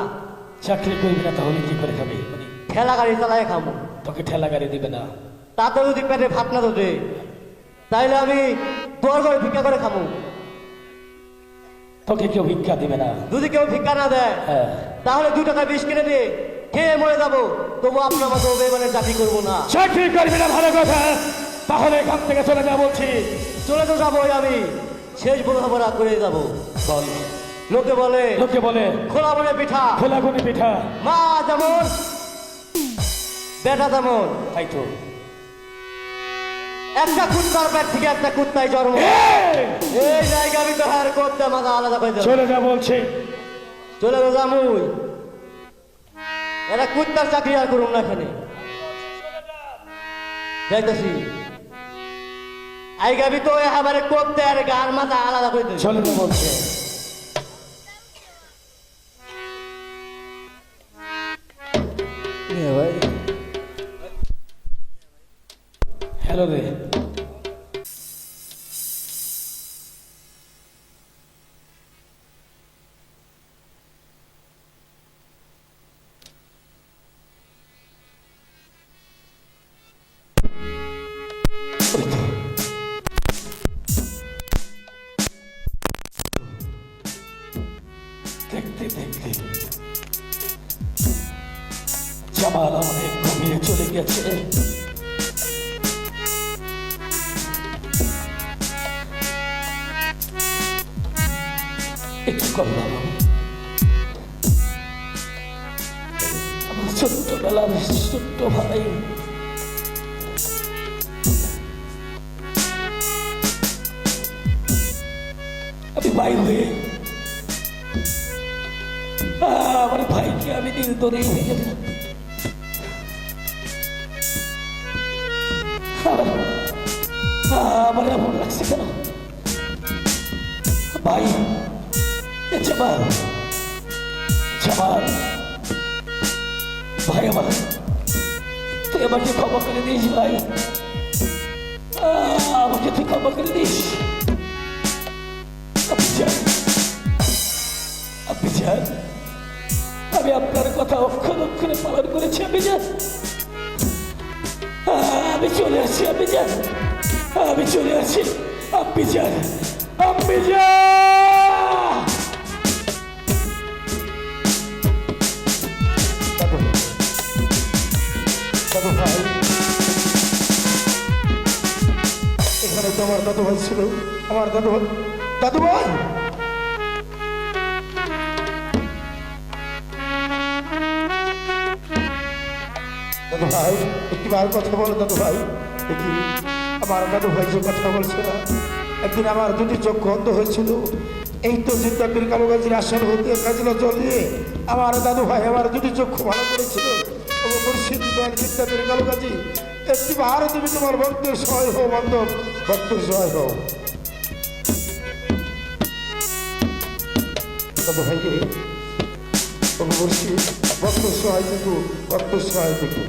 চাকরি করবি না তাহলে কি করে খাবি ঠেলা গাড়ি চালাই খাবো। তোকে ঠেলা গাড়ি দিবে না। তাতে যদি পেটে ভাত না ধরে তাইলে আমি তোর করে ভিক্ষা করে খাবো। তোকে কেউ ভিক্ষা দিবে না। যদি কেউ ভিক্ষা না দেয় হ্যাঁ তাহলে 2 টাকা বিষ কিনে দিয়ে খেয়ে মরে যাবো, তবু আপনার মতো বেমানের চাকরি করবো না। চাকরি করবি না ভালো কথা, তাহলে এখান থেকে চলে যা বলছি। চলে তো যাবোই আমি, শেষ বোঝাপড়া করে যাবো। বল লোকে বলে লোকে বলে খোলা বলে পিঠা, খোলাগুনি পিঠা। মা যেমন বেটা তেমন। তাই তো একটা কুত্তার পেট থেকে একটা কুত্তাই জন্ম। এই! এই জায়গা আমি তো হার করতে আমাকে আলাদা করে দেবো। চলে যা বলছি। চলে তো যামুই, এরা কুত্তার চাকরি আর করুন না এখানে। যাইতেছি আই গাবি তো এবারে করতে আর গার মাথা আলাদা করে দেবে। চলে যা বলছে। ভাই হ্যালো রে, দেখতে দেখতে জামাল অনেক ঘুমিয়ে চলে গেছে। একটু করলাম আমার ছোট্টবেলার ছোট্ট ভাই আমি ভাই হয়ে আমার ভাইকে আমি দিল ধরে ভেঙে দিলাম। আমার এমন লাগছে কেন ভাই? জামাল জামাল ভাই আমার, তুই আমাকে ক্ষমা করে দিস ভাই, আমাকে তুই ক্ষমা করে দিস। আপনি যান, আমি আপনার কথা অক্ষরে অক্ষরে পালন করেছি। আমি যান, আমি চলে আসছি। আপনি যান, আমি চলে আসছি। আপনি যান, আপনি যান। দাদু ভাই, এখানে তো আমার দাদু ভাই ছিল। আমার দাদু ভাই, দাদু ভাই, দাদু ভাই একটি বার কথা বলো দাদু ভাই। দেখি আমার দাদু ভাই যে কথা বলছে না, একদিন আমার 2টি চক্ষু অন্ধ হয়েছিল। এই তো জিন্দাপির কালুগাছির আসন হতে কাছিল জল দিয়ে আমার দাদু ভাই আমার 2টি চক্ষু ভালো করেছিল। জিন্দাপির কালুগাছি, একটি বার তুমি তোমার ভক্তের সহায় হও বান্ধব, ভক্তের সহায় হও। দাদু ভাইকে মুর্শিদ ভক্তের সহায় দেখু, ভক্তের সহায় দেখু।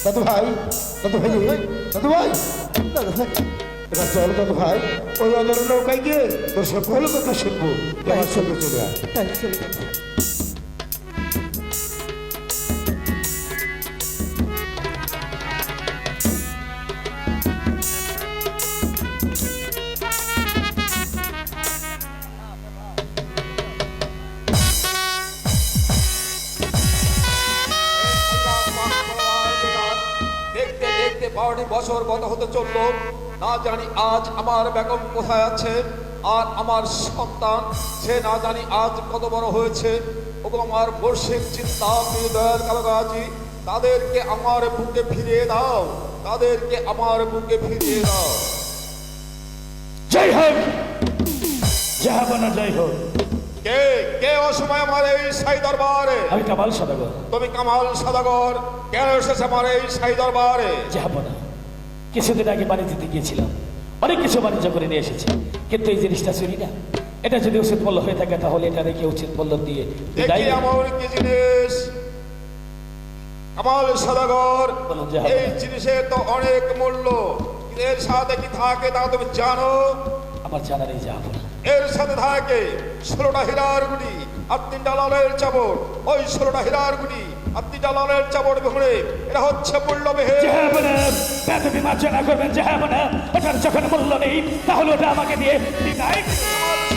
দাদু ভাই, দাদু ভাই, দাদু ভাই, দাদু ভাই, এবার চল দাদু ভাই, ওই অদর নৌকায় গিয়ে তোর সকল কথা শুনবো। আমার সঙ্গে চলে আয়। দেখতে দেখতে 12টি বছর গত হতে চলল। না জানি আজ আমার বেগম কোথায় আছে, আর আমার সন্তান সে না জানি আজ কত বড় হয়েছে। ওগো আমার মুর্শিদ চিন্তা দয়াল কালুগাছি, তাদেরকে আমার বুকে ফিরিয়ে দাও, তাদেরকে আমার বুকে ফিরিয়ে দাও। জয় হোক, জাহাপনা জয় হোক। কে কে অসময় আমার এই সাই দরবারে? আমি কামাল সদাগর। তুমি কামাল সদাগর, কেন এসেছে আমার এই সাই দরবারে? জাহাপনা, কিছুদিন আগে বাণিজ্য দিতে গিয়েছিলাম, অনেক কিছু বাণিজ্য করে নিয়ে এসেছি, কিন্তু এই জিনিসটা চুরি না। এটা যদি উচিত মূল্য হয়ে থাকে তাহলে এটা রেখে উচিত মূল্য দিয়ে বিদায় দেখি এমন কি জিনিস কামাল সদাগর, বলুন যে এই জিনিসের তো অনেক মূল্য, কিন্তু এর সাথে কি থাকে তা তুমি জানো? আমার জানারই যাবো না। এর সাথে থাকে 16টা হীরার গুটি আর 3টা লালের চাবড়। ওই 16টা হীরার গুটি আর 3টা লালের চাবড় ভেঙে এটা হচ্ছে মূল্যবিহীন। যাহাবনা, বেদবি মার্জনা করবেন যাহাবনা। ওটার যখন মূল্য নেই তাহলে ওটা আমাকে দিয়ে বিদায়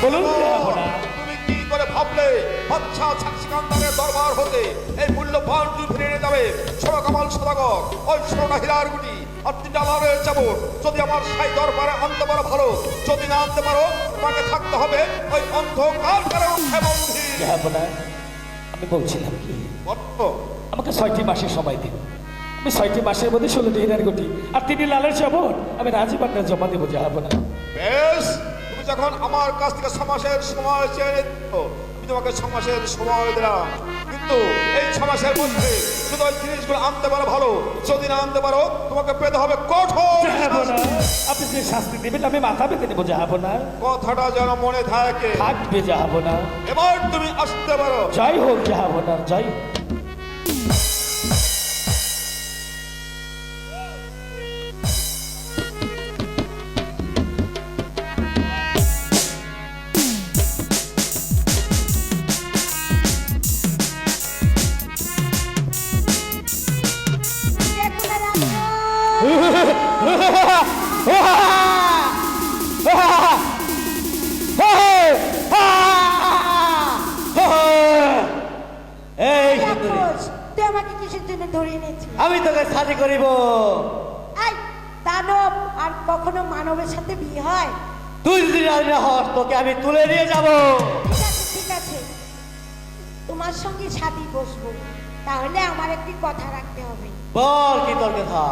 বলুন যাহাবনা। তুমি কি করে ভাবলে বাদশা সিকান্দারের দরবার হতে এই মূল্যবান তুমি ফিরে নিয়ে যাবে? শোনো কামাল সদাগর, ওই 16টা হীরার গুটি আর 3টা লালের চাবড় যদি আমার সাই দরবারে আনতে পারো ভালো, যদি না আনতে পারো তোমাকে থাকতে হবে ওই অন্ধকার কারাগারে বন্দী। যাহাবনা, আমি বলছিলাম কি, বলো। আমাকে 6টি মাসের সময় দিন। আমি 6টি মাসের মধ্যে 16টি হীরার গুটি আর 3টি লালের চাবড় আমি রাজীবান্ডার জমা দেবো যাহাবনা। বেশ, তুমি যখন আমার কাছ থেকে 6 মাসের সময় চেয়ে নিচ্ছ, আমি তোমাকে 6 মাসের সময় দিলাম, কিন্তু এই 6 মাসের মধ্যে শুধু ওই জিনিসগুলো আনতে পারো ভালো, যদি না আনতে পারো তোমাকে পেতে হবে কঠোর যাহাবনা, শাস্তি। আপনি যে শাস্তি দেবেন আমি মাথা পেতে নেবো যাহাবনা। কথাটা যেন মনে থাকে। থাকবে যাহাবনা। এবার তুমি আসতে পারো। জয় হোক যাহাবনা, জয় হোক। এই রাক্ষস, তুই আমাকে কিসের জন্য ধরিয়ে নিয়েছিস? আমি তোকে শাদি করিব। এই দানব আর কখনো মানবের সাথে বিয়ে হয়? তুই যদি রাজি না হস তোকে আমি তুলে নিয়ে যাব। ঠিক আছে ঠিক আছে, তোমার সঙ্গে সাথী বসবো, তাহলে আমার একটি কথা রাখতে হবে। বল কি তোর কথা?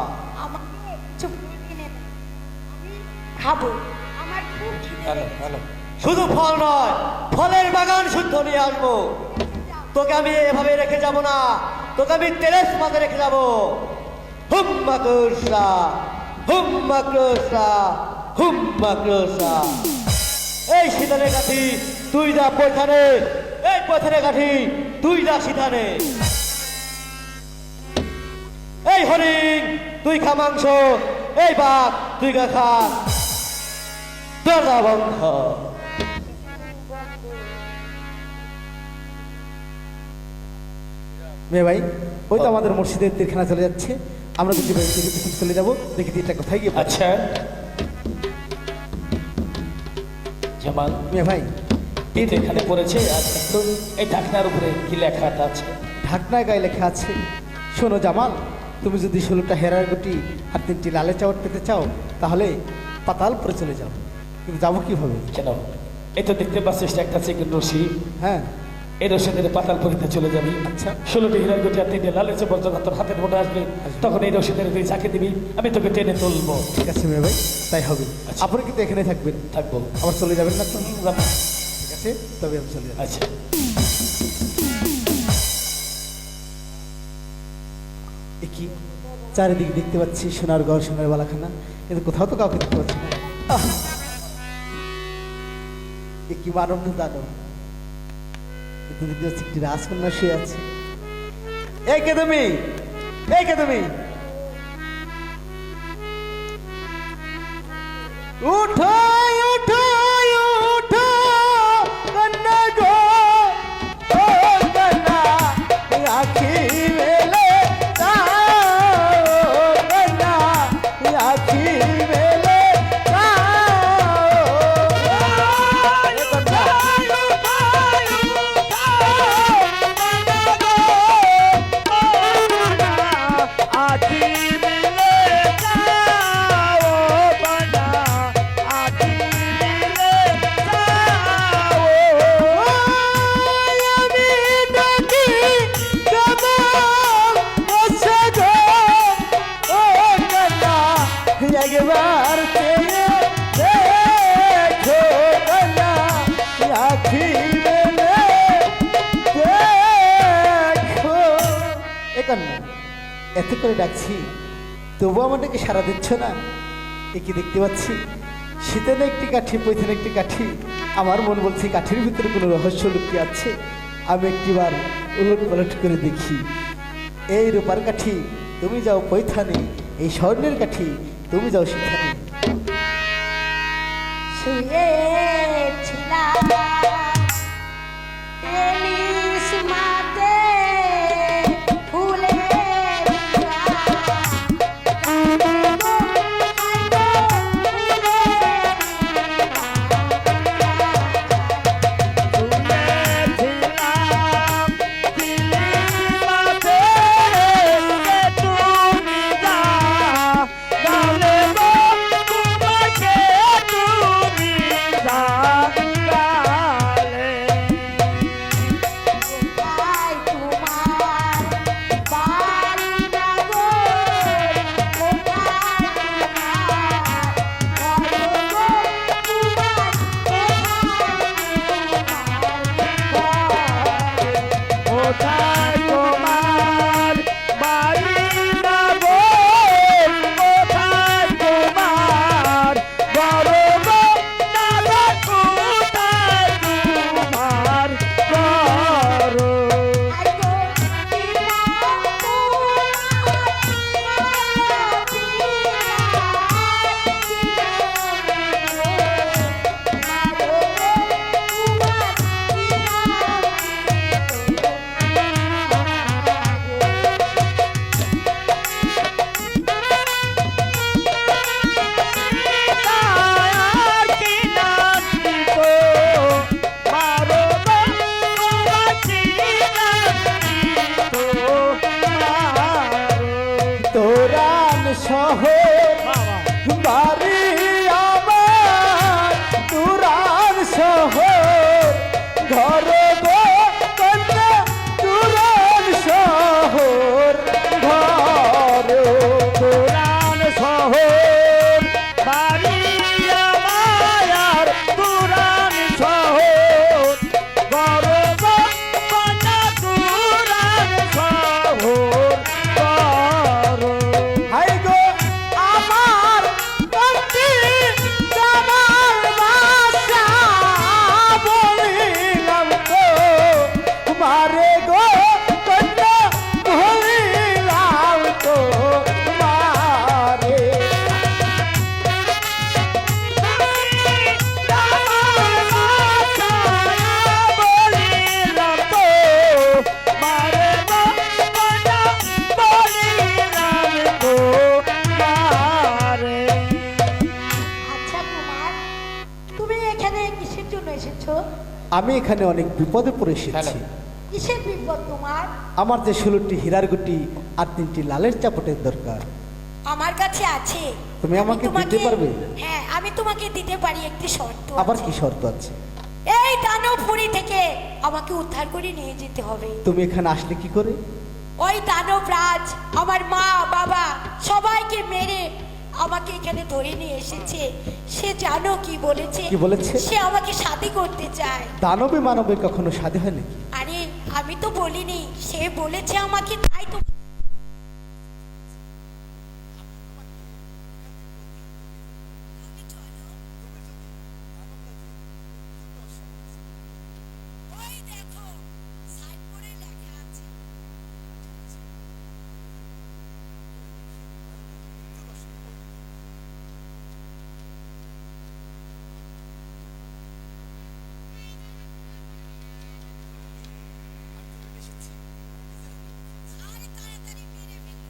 আমাকে কিছু ফল কিনে দে, আমি খাবো, আমার খুব খিদে লেগেছে। শুধু ফল নয়, ফলের বাগান শুদ্ধ নিয়ে আসবো। তোকে আমি এভাবে রেখে যাব না, তোকে আমি তেরেস মাঝে রেখে যাব। হুম্মা ক্রোশা, হুম্মা ক্রোশা, হুম্মা ক্রোশা। এই শীতলের কাঠি তুই যা পৈথানে, এই পৈথানের কাঠি তুই যা শীতানে। এই হরিণ তুই খা মাংস, এই বাঘ তুই খা দরজা বন্ধ। মেয়ে ভাই, ওই তো আমাদের মুর্শিদের তীরখানা চলে যাচ্ছে, আমরা দুটি ভাই চলে যাবো, দেখি তীরটা কোথায় গিয়ে পড়ে। আচ্ছা জামাল, মেয়ে ভাই, তীর এখানে পড়েছে আর একটু এই ঢাকনার উপরে কি লেখাটা আছে? ঢাকনায় গায়ে লেখা আছে, শোনো জামাল, তুমি যদি 16টা হেরার গুটি আর 3টি লালে চাওয়ার পেতে চাও তাহলে পাতালপুরে চলে যাও। কিন্তু যাবো কিভাবে? কেন, এই তো দেখতে পাচ্ছিস একটা সেকেন্ড রশি, হ্যাঁ এই রশিদের পাতালপুরিতে চলে যাবি। আচ্ছা। 16টি হীরার গুটি আর 3টি লালের চাবড় যখন তোর হাতের মধ্যে আসবে তখন এই রশিদের তুই চাকে দিবি, আমি তোকে টেনে তুলবো। ঠিক আছে মেয়ে ভাই, তাই হবে। আচ্ছা। আপনি কিন্তু এখানে থাকবেন, থাকবো। আবার চলে যাবেন না তো? যাবো। ঠিক আছে, তবে আমি চলে যাবো। আচ্ছা এ কি চারিদিকে দেখতে পাচ্ছি সোনার ঘর, সোনার বালাখানা, কিন্তু কোথাও তো কাউকে দেখতে পাচ্ছি না। আহ! এ কি মানব না দানব, কিন্তু দেখতে পাচ্ছি একটি রাজকন্যা শুয়ে আছে। এই কে তুমি? এই কে তুমি? উঠো উঠো উঠো কন্যা গো, ও কন্যা আখি মেলে যাও, কন্যা আখি মেলে আখি মিলে যাও বানা, আখি মিলে যাও। আমি ডাকি কেমন বসে গো, ও কন্যা একবার চেয়ে দেখো, কন্যা আখি মেলে দেখো। এ কন্যা, এত করে ডাকছি তবু আমাদেরকে সারা দিচ্ছ না। এ কি দেখতে পাচ্ছি, শীতের একটি কাঠি, পৈথেন একটি কাঠি, আমার মন বলছে কাঠির ভিতরে কোনো রহস্য লুকিয়ে আছে। আমি একটিবার উলট পালট করে দেখি। এই রূপার কাঠি তুমি যাও পৈথানে, এই স্বর্ণের কাঠি তুমি যাও সেখানে। শুয়েছিলাম টেনিস মাঠে ফুলের শুনেছিলাম দিল্লির মাঠে তুমি যা গালে গো তোমাকে তুমি যা গালে। কোথায় তোমার বাড়ি না গো, কোথায় তোমার ঘর গো, তোমার কোথায় তোমার বাড়ি না গো, কোথায় তোমার ঘর গো, দাদা কোথায় তোমার ঘর। আর কি নাচি তো মারো গো, তোমার কি নাচি তো মারো। তোরান শহর বাড়ি আমার, তুরান শহর ঘর গো কন্যা, তুরান শহর ঘর। পুরাণ শহর বাড়ি আমার, পুরাণ শহর গর্ব কন্যা, পুরাণ শহর গর্ব। হাই গো আমার কন্যা জামার বাসা, বলিলাম তো মারে গো কন্যা, বলিলাম তো মারে। বলিলাম তো মারে গো কন্যা, বলিলাম তো মারে। আচ্ছা কুমার, তুমি এখানে কিসের জন্য এসেছো? আমি এখানে অনেক বিপদে পড়ে এসেছি। কিসের বিপদ তোমার? আমার যে 16টি হীরার গুটি আর 3টি লালের চাপটের দরকার। আমার কাছে আছে। তুমি আমাকে আমি দিতে পারবে? হ্যাঁ, আমি তোমাকে দিতে পারি, একটি শর্ত আবার আছে। কি শর্ত আছে? এই দানবপুরী থেকে আমাকে উদ্ধার করে নিয়ে যেতে হবে। তুমি এখানে আসলে কি করে? ওই দানবরাজ আমার মা বাবা সবাইকে মেরে আমাকে এখানে ধরে নিয়ে এসেছে। সে জানো কি বলেছে? কি বলেছে? সে আমাকে শাদি করতে চায়। দানবে মানবে কখনো সাধে হয় নাকি? আরে আমি তো বলিনি, সে বলেছে আমাকে, তাই তো। ওই দেখো, সাইনবোর্ডে লেখা আছে। আরে তাড়াতাড়ি মেরে ফেলো।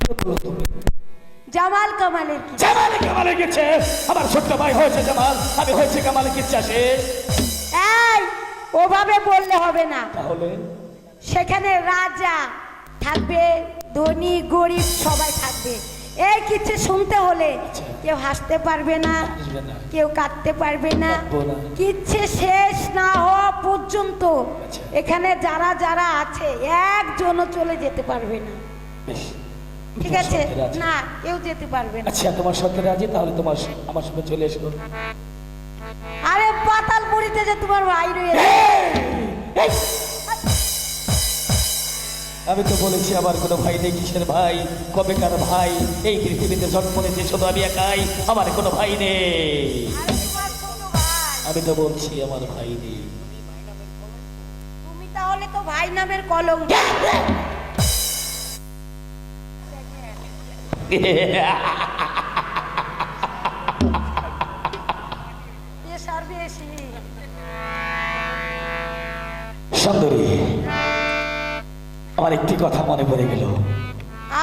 বলো তুমি? জামাল কামালের কি? জামালে কামালে গেছে, আমার ছোট্ট ভাই হয়েছে জামাল, আমি হয়েছে কামালে কিচ্ছা শেষ। এই ওভাবে বললে হবে না। তাহলে সেখানে রাজা থাকবে, ধনী গরিব সবাই থাকবে। এই কিছু শুনতে হলে কেউ হাসতে পারবে না, আসবে না। কেউ কাঁদতে পারবে না। কাঁদবো না। কিচ্ছে শেষ না হওয়া পর্যন্ত আচ্ছা। এখানে যারা যারা আছে একজনও চলে যেতে পারবে না। বেশ, ঠিক তোমার আছে? শর্তে রাজি। না, কেউ যেতে পারবে না। আচ্ছা তোমার সত্যি রাজি, তাহলে তোমার আমার সঙ্গে চলে এসো। আরে পাতালপুরিতে যে তোমার ভাই রয়েছে। এই! আমি তো বলেছি আমার কোনো ভাই নেই, কিসের ভাই, কবেকার ভাই, এই পৃথিবীতে জন্ম নিয়েছে শুধু আমি একাই, আমার কোনো ভাই নেই। আরে তোমার ছোট ভাই। আমি তো বলছি আমার ভাই নেই। তুমি তাহলে তো ভাই নামের কলঙ্ক। পেশার বেশি। সুন্দরী, আমার একটি কথা মনে পড়ে গেল।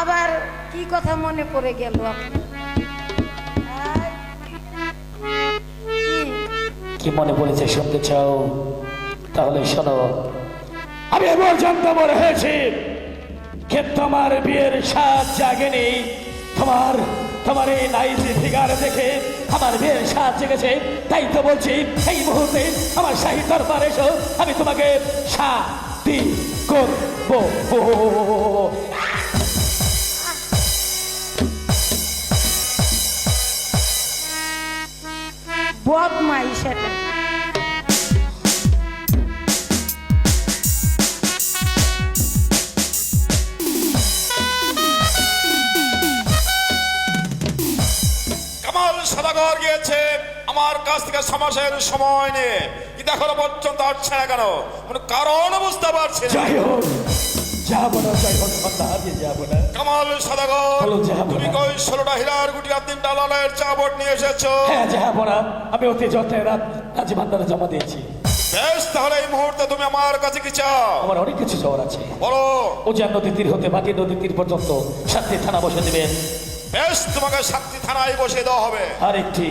আবার কি কথা মনে পড়ে গেল আপনার? কি মনে পড়েছে শুনতে চাও? তাহলে শোনো। আমি পর্যন্ত বড় হয়েছি, কিন্তু তোমার বিয়ের স্বাদ জাগেনি। তোমার এই নাইটি ফিগার দেখে আমার বিয়ের স্বাদ জেগেছে। তাই তো বলছি এই মুহূর্তে আমার শাহী দরবার এসো, আমি তোমাকে শাদি করবো। বদমাইশ এটা। কামাল সদাগর গিয়েছে আমার কাছ থেকে সমাসের সময় নিয়ে, কিন্তু এখনো পর্যন্ত আসছে না কেন? কোনো কারণ বুঝতে পারছি না। যাই হোক, যাবো না, যাই হোক, সন্ধ্যা হারিয়ে যাবো না। কামাল সদাগর, বলো, যাবো তুমি না। কই 16টা হীরার গুটি আর 3টা লালের চাবট নিয়ে এসেছো? হ্যাঁ যাবো না, আমি অতি যত্নে রাজি ভান্ডারে জমা দিয়েছি। বেশ, তাহলে এই মুহূর্তে তুমি আমার কাছে কি চাও? আমার অনেক কিছু চাওয়ার আছে। বলো। উজান নদী তীর হতে বাকি নদী তীর পর্যন্ত 7টি থানা বসে দেবেন। বেশ, তোমাকে 7টি থানায় বসিয়ে দেওয়া হবে। আর একটি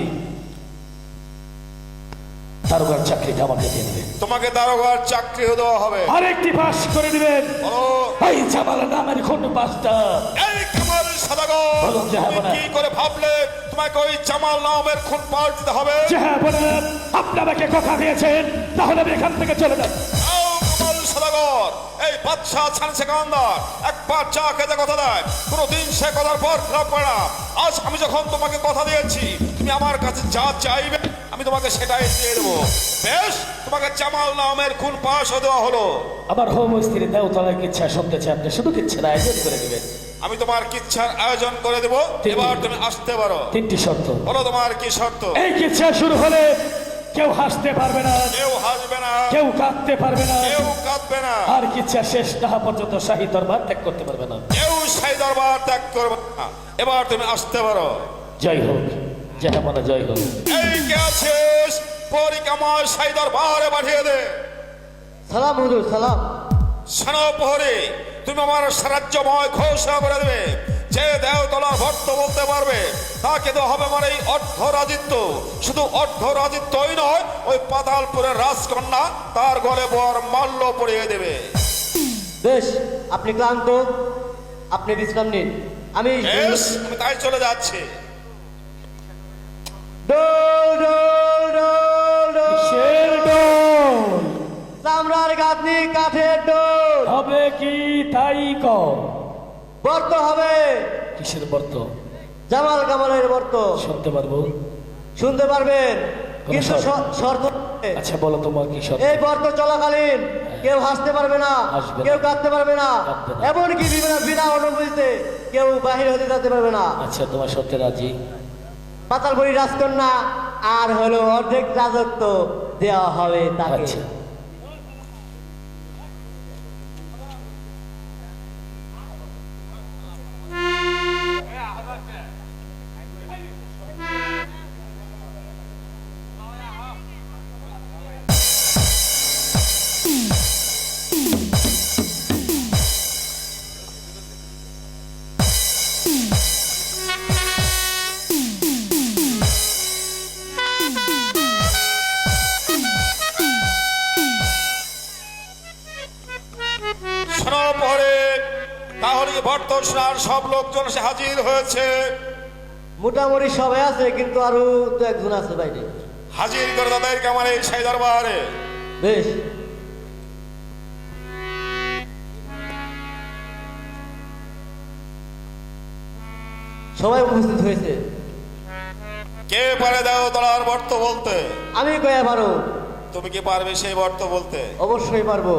দারোগার চাকরিটা আমাকে দিয়ে দেবেন। তোমাকে দারোগার চাকরিও দেওয়া হবে। আর একটি পাস করে দিবেন। বলো। এই জামাল নামের খুন পাসটা। এই কামাল সদাগর, বলুন, তুমি যাবো না। কি করে ভাবলে তোমাকে ওই জামাল নামের খুন পাল্ট দিতে হবে? হ্যাঁ বলেন, আপনি আমাকে কথা দিয়েছেন, তাহলে আমি এখান থেকে চলে যাব। আও কামাল সদাগর, এই বাদশাহ ছান সেকান্দার একবার চা খেতে কথা দেয়, কোনোদিন সে কথার পর খারাপ করে না। আজ আমি যখন তোমাকে কথা দিয়েছি তুমি আমার কাছে যা চাইবে আমি তোমাকে সেটাই দিয়ে দেবো। বেশ, তোমাকে জামাল নামের খুন পাশও দেওয়া হলো। আমার হোম স্ত্রী দেওতলার কিচ্ছা শুনতে চাই, আপনি শুধু কিচ্ছা আয়োজন করে দেবেন। আমি তোমার কিচ্ছার আয়োজন করে দেবো। এবার তুমি আসতে পারো। 3টি শর্ত। বলো তোমার কি শর্ত? এই কিচ্ছা শুরু হলে কেউ হাসতে পারবে না, কেউ হাসবে না, কেউ কাঁদতে পারবে না, কেউ কাঁদবে না, আর কিচ্ছা শেষ না হওয়া পর্যন্ত শাহী দরবার ত্যাগ করতে পারবে না। কেউ সেই দরবার ত্যাগ করবে না। এবার তুমি আসতে পারো। জয় হোক, জাহাপনা জয় হোক। এই কে আছিস? পরিকামার সেই দরবারে পাঠিয়ে দে। সালাম হুজুর, সালাম। শোনো প্রহরী, তুমি আমার সারাজ্যময় ঘোষণা করে দেবে, যে দেওতলার ভক্ত বলতে পারবে তাকে তো হবে আমার এই অর্ধরাজিত্ব। শুধু অর্ধরাজিত্বই নয়, ওই পাতালপুরের রাজকন্যা তার গলে বর মাল্য পরিয়ে দেবে। বেশ, আপনি ক্লান্ত, আপনি বিশ্রাম নিন। আমি বেশ, আমি তাই চলে যাচ্ছি। ডোল ডোল ডোল ডোল, কিসের ডোল? চামড়ার গাঁথনি কাঠের ডোল। হবে কি তাই কর। বর্ত হবে, কিসের বর্ত? জামাল কামালের বর্ত। শুনতে পারবো? শুনতে পারবেন, কিন্তু শর্ত? শর্ত আছে। আচ্ছা বলো তোমার কি শর্ত? এই বর্ত চলাকালীন কেউ হাসতে পারবে না, হাসবে না। কেউ কাঁদতে পারবে না, কাঁদবে না। এমনকি বিনা অনুমতিতে কেউ বাহির হতে যেতে পারবে না। আচ্ছা তোমার সত্যি রাজি? পাতালপুরি রাজকন্যা আর হলো অর্ধেক রাজত্ব দেওয়া হবে তাকে। আচ্ছা শোনো পরে তাহলে বর্ত শোনার সব লোকজন এসে হাজির হয়েছে। মোটামুটি সবাই আছে, কিন্তু আরো তো একজন আছে বাইরে। হাজির করে তাদেরকে আমার এই সেই দরবারে। বেশ, সবাই উপস্থিত হয়েছে। কে পারে দেও তলার বর্ত বলতে? আমি কয়ে পারো। তুমি কি পারবে সেই বর্ত বলতে? অবশ্যই পারবো।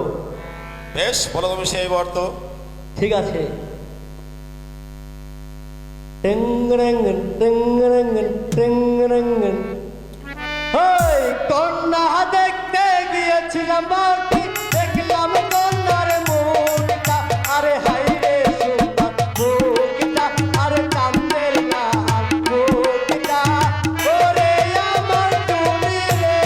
বেশ, বলো তুমি সেই বর্ত। ঠিক আছে। টেংরেঙ্গন টেংরেঙ্গন টেংরেঙ্গন। ওই কন্যা দেখতে গিয়েছিলাম বাউটি, দেখলাম কন্যার মুখটা, আরে হাই রে সুন্দর মুখটা, আরে কান্দের লাল মুখটা, ওরে আমার তুমি রে।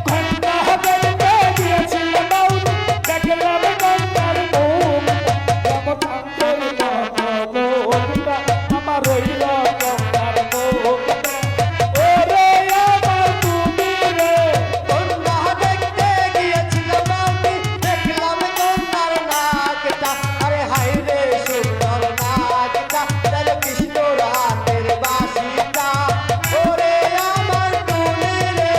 কন্যা দেখতে গিয়েছিলাম বাউটি, দেখলাম কন্যার মুখটা, আমার কান্দের লাল মুখটা, আমার রইল কন্যার মুখটা, ওরে আমার তুমি রে। কন্যা দেখতে গিয়েছিলাম বাউটি, দেখলাম কন্যার নাকটা, আরে হাই রে সুন্দর নাকটা, যেন কৃষ্ণ রাতের বাসিটা, ওরে আমার তুমি রে।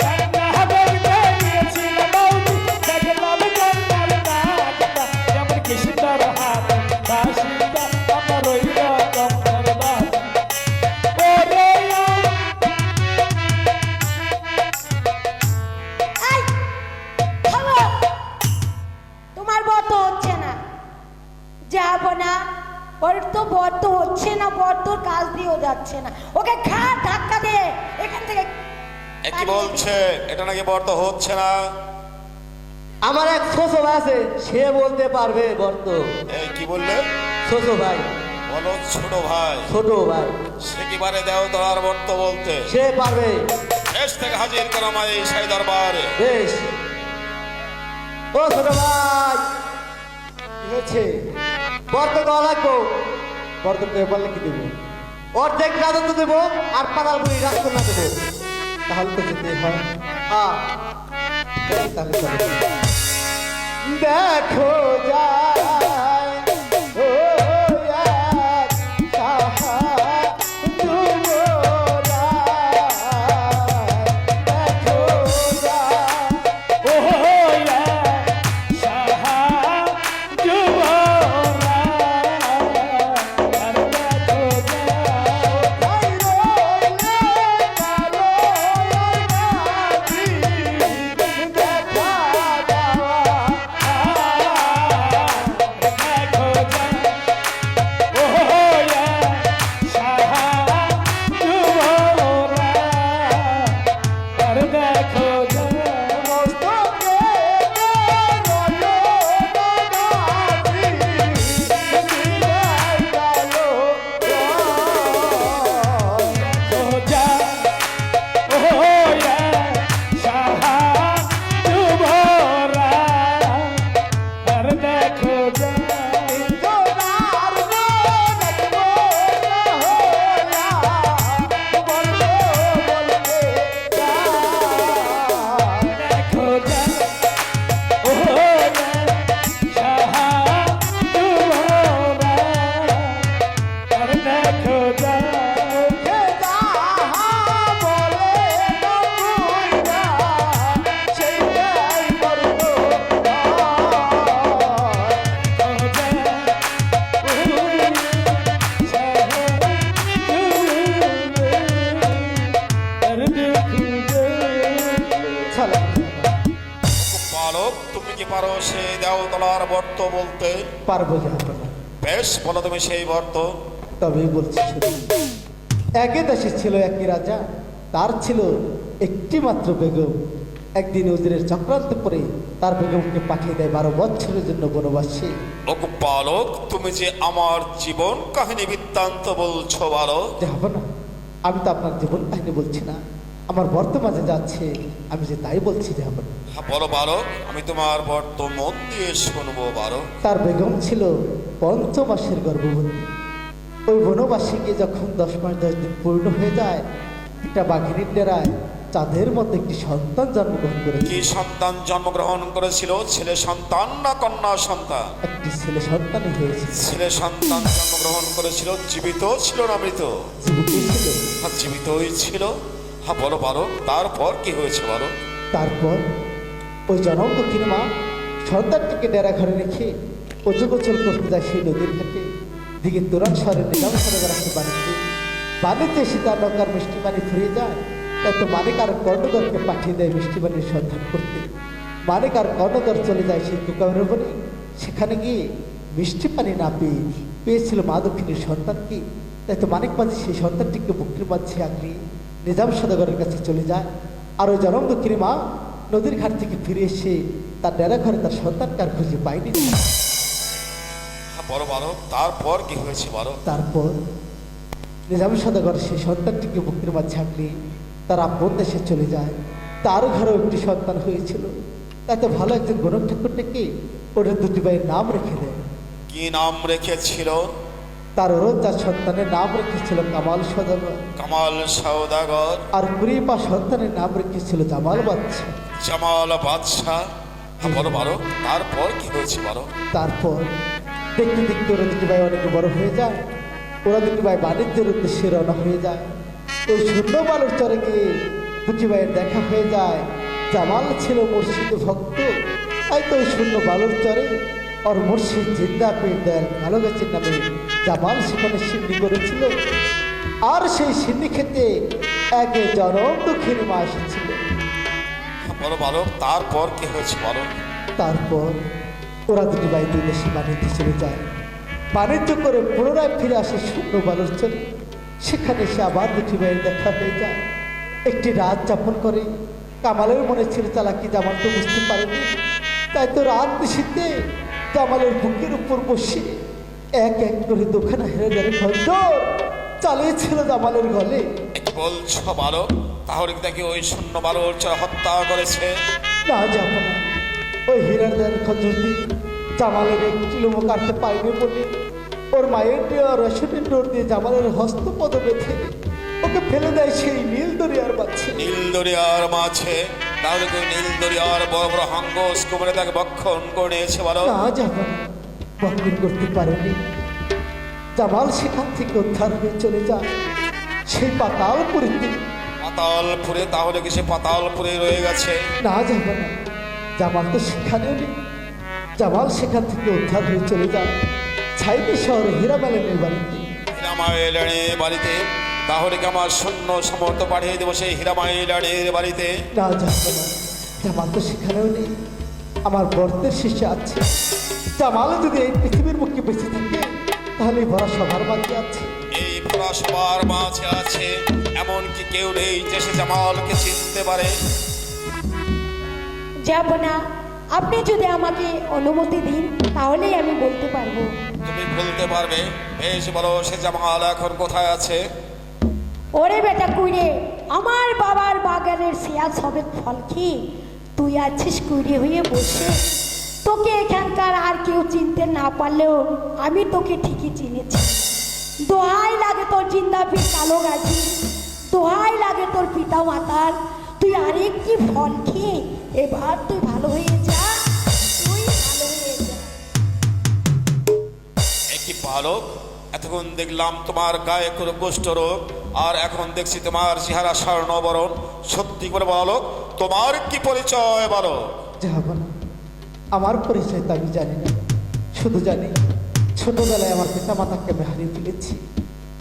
কন্যা দেখতে গিয়েছিলাম বাউটি, দেখলাম কন্যার নাকটা, যেমন কৃষ্ণর হাত বাঁশিটা, আমার রইল কন্যার বাঁশি, ওরে এই, থামো। তোমার বর্ত হচ্ছে না, যাবো না। ওর তো বর্ত হচ্ছে না, বর্তর কাজ দিয়েও যাচ্ছে না। ওকে ঘাট ধাক্কা দে এখান থেকে। এ কি বলছে? এটা নাকি বর্ত হচ্ছে না। আমার এক ছোট ভাই আছে, সে বলতে পারবে বর্ত। এই কি বললে? ছোট ভাই, বলো ছোট ভাই। ছোট ভাই, সে কি পারে দেও তলার বর্ত বলতে? সে পারবে। দেশ থেকে হাজির করো আমার এই সেই দরবারে। বেশ। ও ছোট ভাই, কি হয়েছে? বর্ত দেওয়া লাগবো। বর্ত পেয়ে পারলে কি দেবো? অর্ধেক রাজত্ব দেবো আর পাতাল বুড়ি রাজকন্যা দেবো। তাহলে তো যেতে হয়। হ্যাঁ, ঠিক আছে, তাহলে চলো। দেখো যায় ও এক সাহা যুবরাজ, দেখো যায় ও ইয়া সাহা যুবরা, আর দেখো তাই রইলে কালো গাছি, দেখা দেওয়া দেখো ও ইয়া সাহা যুবরা, আর দেখো মস্তকে রলো গাছি, দিলাই কালো যা ও ইয়া সাহা যুবরা, আর দেখো সোনার দেখবো না হইয়া, বলবো বলতে যায়। দেখো ও ইয়া সাহা যুবরা, আর দেখো কে যাহা বলে না কইরা, সেইটাই করবো চলো। বালক, তুমি কি পারো সেই দেও তলার বর্ত বলতে? পারবো জাহাপনা। বেশ, বলো তুমি সেই বর্ত। তবেই বলছি শুধু। একে দেশে ছিল একই রাজা, তার ছিল একটি মাত্র বেগম। একদিন উজিরের চক্রান্ত পরে তার বেগমকে পাঠিয়ে দেয় 12 বছরের জন্য বনবাসে। ওগো বালক, তুমি যে আমার জীবন কাহিনী বৃত্তান্ত বলছো বালক। জাহাপনা, আমি তো আপনার জীবন কাহিনী বলছি না, আমার বর্তমানে যাচ্ছে আমি যে তাই বলছি জাহাপনা। হ্যাঁ, বলো বালক, আমি তোমার বর্ত মন দিয়ে শুনবো বালক। তার বেগম ছিল 5 মাসের গর্ভবতী। ওই বনবাসী গিয়ে যখন 10 মাস 10 দিন পূর্ণ হয়ে যায়, একটা বাঘিনীর ডেরায় চাঁদের মতো একটি সন্তান জন্মগ্রহণ করেছে। কি সন্তান জন্মগ্রহণ করেছিল? ছেলে সন্তান না কন্যা সন্তান? একটি ছেলে সন্তানই হয়েছে। ছেলে সন্তান জন্মগ্রহণ করেছিল, জীবিত ছিল না মৃত? জীবিতই ছিল। হ্যাঁ, জীবিতই ছিল। হ্যাঁ, বলো বালক, তারপর কি হয়েছে বালক? তারপর ওই জনম দক্ষিণী মা সন্তানটিকে ডেরা ঘরে রেখে অজুগোচল করতে যায় সেই নদীর ঘাটে। দিকে তোরান শহরের নিজাম সরকার আসতে বাণিজ্য বাণিজ্যে এসে তার নৌকার মিষ্টি পানি ফুরিয়ে যায়। তাই তো মানিক আর কর্ণধরকে পাঠিয়ে দেয় মিষ্টি পানির সন্ধান করতে। মানিক আর কর্ণধর চলে যায় সেই কুকাবের বনে। সেখানে গিয়ে মিষ্টি পানি না পেয়েছিল মা দক্ষিণীর সন্তানকে। তাই তো মানিক মাঝি সেই সন্তানটিকে বুকের মাঝে আগলিয়ে নিজাম সদাগরের কাছে চলে যায়। আর ওই জনম দক্ষিণী মা নদীর ঘাট থেকে ফিরে এসে তার ডেরা ঘরে তার সন্তানকে আর খুঁজে পায়নি। হ্যাঁ, বলো বালক, তারপর কি হয়েছে বালক? তারপর নিজাম সদাগর সেই সন্তানটিকে বুকের মাঝে আগলিয়ে তার আপন দেশে চলে যায়। তার ঘরেও একটি সন্তান হয়েছিল। তাতে ভালো একজন গণক ঠাকুর ডেকে ওদের দুটি ভাইয়ের নাম রেখে দেয়। কি নাম রেখেছিল? তার ওরজ্জার সন্তানের নাম রেখেছিল কামাল সদাগর। কামাল সওদাগর। আর কুড়িপা সন্তানের নাম রেখেছিল জামাল বাদশা। জামাল বাদশাহ। হ্যাঁ, বলো বালক, তারপর কি হয়েছে বালক? তারপর দেখতে দেখতে ওরা দুটি ভাই অনেক বড় হয়ে যায়। ওরা দুটি ভাই বাণিজ্যের উদ্দেশ্যে রওনা হয়ে যায়। ওই শূন্য বালুর চরে গিয়ে দুটি ভাইয়ের দেখা হয়ে যায়। জামাল ছিল মুর্শিদ ভক্ত। তাই তো ওই শূন্য বালুর চরে আর মুর্শিদ জিন্দা পীর দয়াল কালো গাছের নামে জামাল সেখানে সিন্নি করেছিল। আর সেই সিন্নি খেতে একে জনম দক্ষিণী মা এসেছিল। হ্যাঁ, বলো বালক, তারপর কি হয়েছে বালক? তারপর ওরা দুটি ভাই দুই দেশে বাণিজ্য চলে যায়। বাণিজ্য করে পুনরায় ফিরে আসে শূন্য বালুর চরে। সেখানে এসে আবার দুটি ভাইয়ের দেখা হয়ে যায়। একটি রাত যাপন করে কামালের মনে ছিল চালাকি জামাল তো বুঝতে পারেনি। তাই তো রাত নিশীতে জামালের বুকের উপর বসে এক এক করে দোকানে হেরে যাবে খঞ্জর চালিয়েছিল জামালের গলে। কি বলছো বালক? তাহলে কি তাকে ওই শূন্য বালুর চরে হত্যা করেছে? না যাবো না। ওই হীরার দেন খঞ্জর দিয়ে জামালের একটি লোমো কাটতে পারিনি বলে ওর মায়ের দেওয়া রসুনের ডোর দিয়ে জামালের হস্তপদ বেঁধে ওকে ফেলে দেয় সেই নীল দরিয়ার মাঝে। নীল দরিয়ার মাঝে? তাহলে কি ওই নীল দরিয়ার বড় বড় হাঙ্গস কুমড়ে তাকে ভক্ষণ করে নিয়েছে বালক? না যাবো না। বক্ষণ করতে পারেনি। জামাল সেখান থেকে উদ্ধার হয়ে চলে যায় সেই পাতালপুরীতে। পাতালপুরে? তাহলে কি সে পাতালপুরে রয়ে গেছে? না যাবো না। জামাল তো সেখানেও নেই। জামাল সেখান থেকে উদ্ধার হয়ে চলে যায় ছাইনি শহরে হীরামালিনীর বাড়িতে। হীরামাইলানের বাড়িতে? তাহলে কি আমার শূন্য সমর্থ পাঠিয়ে দেবো সেই হীরামাইলানের বাড়িতে? না যাবো না। জামাল তো সেখানেও নেই। আমার বর্তের শিষ্য আছে। জামাল যদি এই পৃথিবীর মুখে বেঁচে থাকে তাহলে ভরা সবার মাঝে আছে। এই ভরা সবার মাঝে আছে, এমন কি কেউ নেই যে সে জামালকে চিনতে পারে? যাব না। আপনি যদি আমাকে অনুমতি দিন তাহলেই আমি বলতে পারবো। তুমি বলতে পারবে? বেশ, বলো সে জামাল এখন কোথায় আছে? ওরে বেটা কুইরে, আমার বাবার বাগানের শেয়াল সবের ফল খেয়ে তুই আছিস কুইরে হয়ে বসে। তোকে এখানকার আর কেউ চিনতে না পারলেও আমি তোকে ঠিকই চিনেছি। দোহাই লাগে তোর জিন্দাপীর কালো গাছি, দোহাই লাগে তোর পিতা মাতার, তুই আরেকটি ফল খেয়ে এবার তুই ভালো হয়ে যা, তুই ভালো হয়ে যা। একই বালক, এতক্ষণ দেখলাম তোমার গায়ে কোনো কুষ্ঠ রোগ, আর এখন দেখছি তোমার চেহারা স্বর্ণবরণ। সত্যি করে বালক, তোমার কি পরিচয় বালক? যাবো না। আমার পরিচয় তো আমি জানি না। শুধু জানি ছোটবেলায় আমার পিতা মাতাকে আমি হারিয়ে ফেলেছি।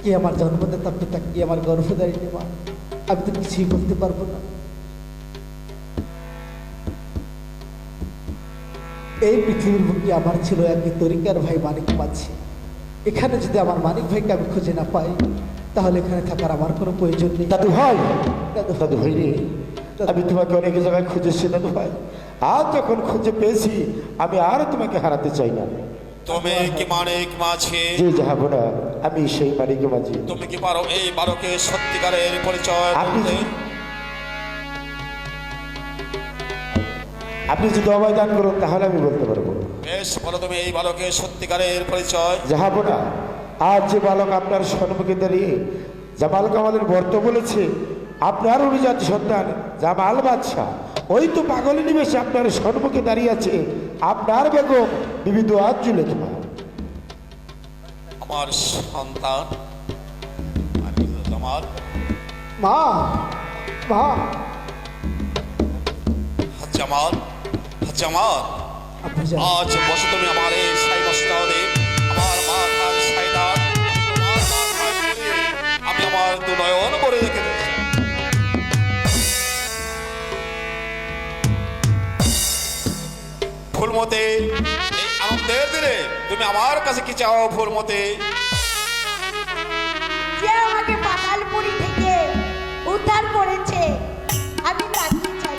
কি আমার জন্মদাতা পিতা, কি আমার গর্ভধারিণী মা, আমি তো কিছুই বলতে পারবো না। এই পৃথিবীর বুকে আমার ছিল একই তরিকার ভাই মানিক মাঝি। এখানে যদি আমার মানিক ভাইকে আমি খুঁজে না পাই তাহলে এখানে থাকার আমার কোনো প্রয়োজন নেই। দাদু ভাই, দাদু দাদু ভাই রে, আমি তোমাকে অনেক জায়গায় খুঁজেছি দাদু ভাই। আজ যখন খুঁজে পেয়েছি আমি আর তোমাকে হারাতে চাই না। তুমি কি মানিক মাঝি? যে যাবো না, আমি সেই মানিক মাঝি। তুমি কি পারো এই বালকের সত্যিকারের পরিচয় বলতে? আপনি যদি অভয় দান করুন তাহলে আমি বলতে পারবো। বেশ, বলো তুমি এই বালকের সত্যিকারের পরিচয়। যাবো না। আজ যে বালক আপনার সম্মুখে দাঁড়িয়ে জামাল কামালের বর্ত বলেছে, আপনার অভিজাত সন্তান জামাল বাদশাহ ওই তো পাগলি নিবেশে আপনার সম্মুখে দাঁড়িয়ে আছে আপনার বেগম বিবি দোয়াত জুলেখা। আমার সন্তান জামাল, মা মা জামাল, জামাল, আব্বাজান, আজ বসো তুমি আমার এই সাই মসজিদে, আমার মাথার সাইদান তোমার মাথায় তুলে আমি আমার দু নয়ন করে রেখে দিচ্ছি। ফুলমতে, এই আনন্দের দিনে তুমি আমার কাছে কি চাও ফুলমতে? যে আমাকে পাতালপুরি থেকে উদ্ধার করেছে আমি তাকে চাই।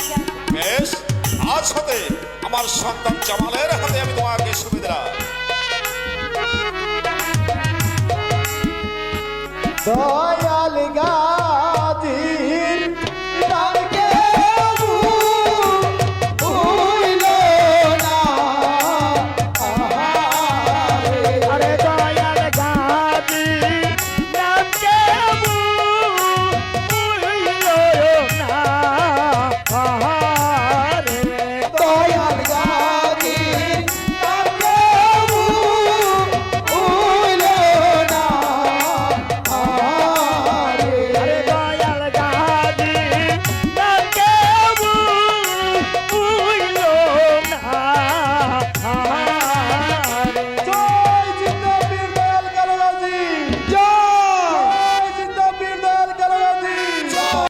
বেশ, আজ হতে আমার সন্তান জামালের হাতে আমি তোমাকে সুবিধা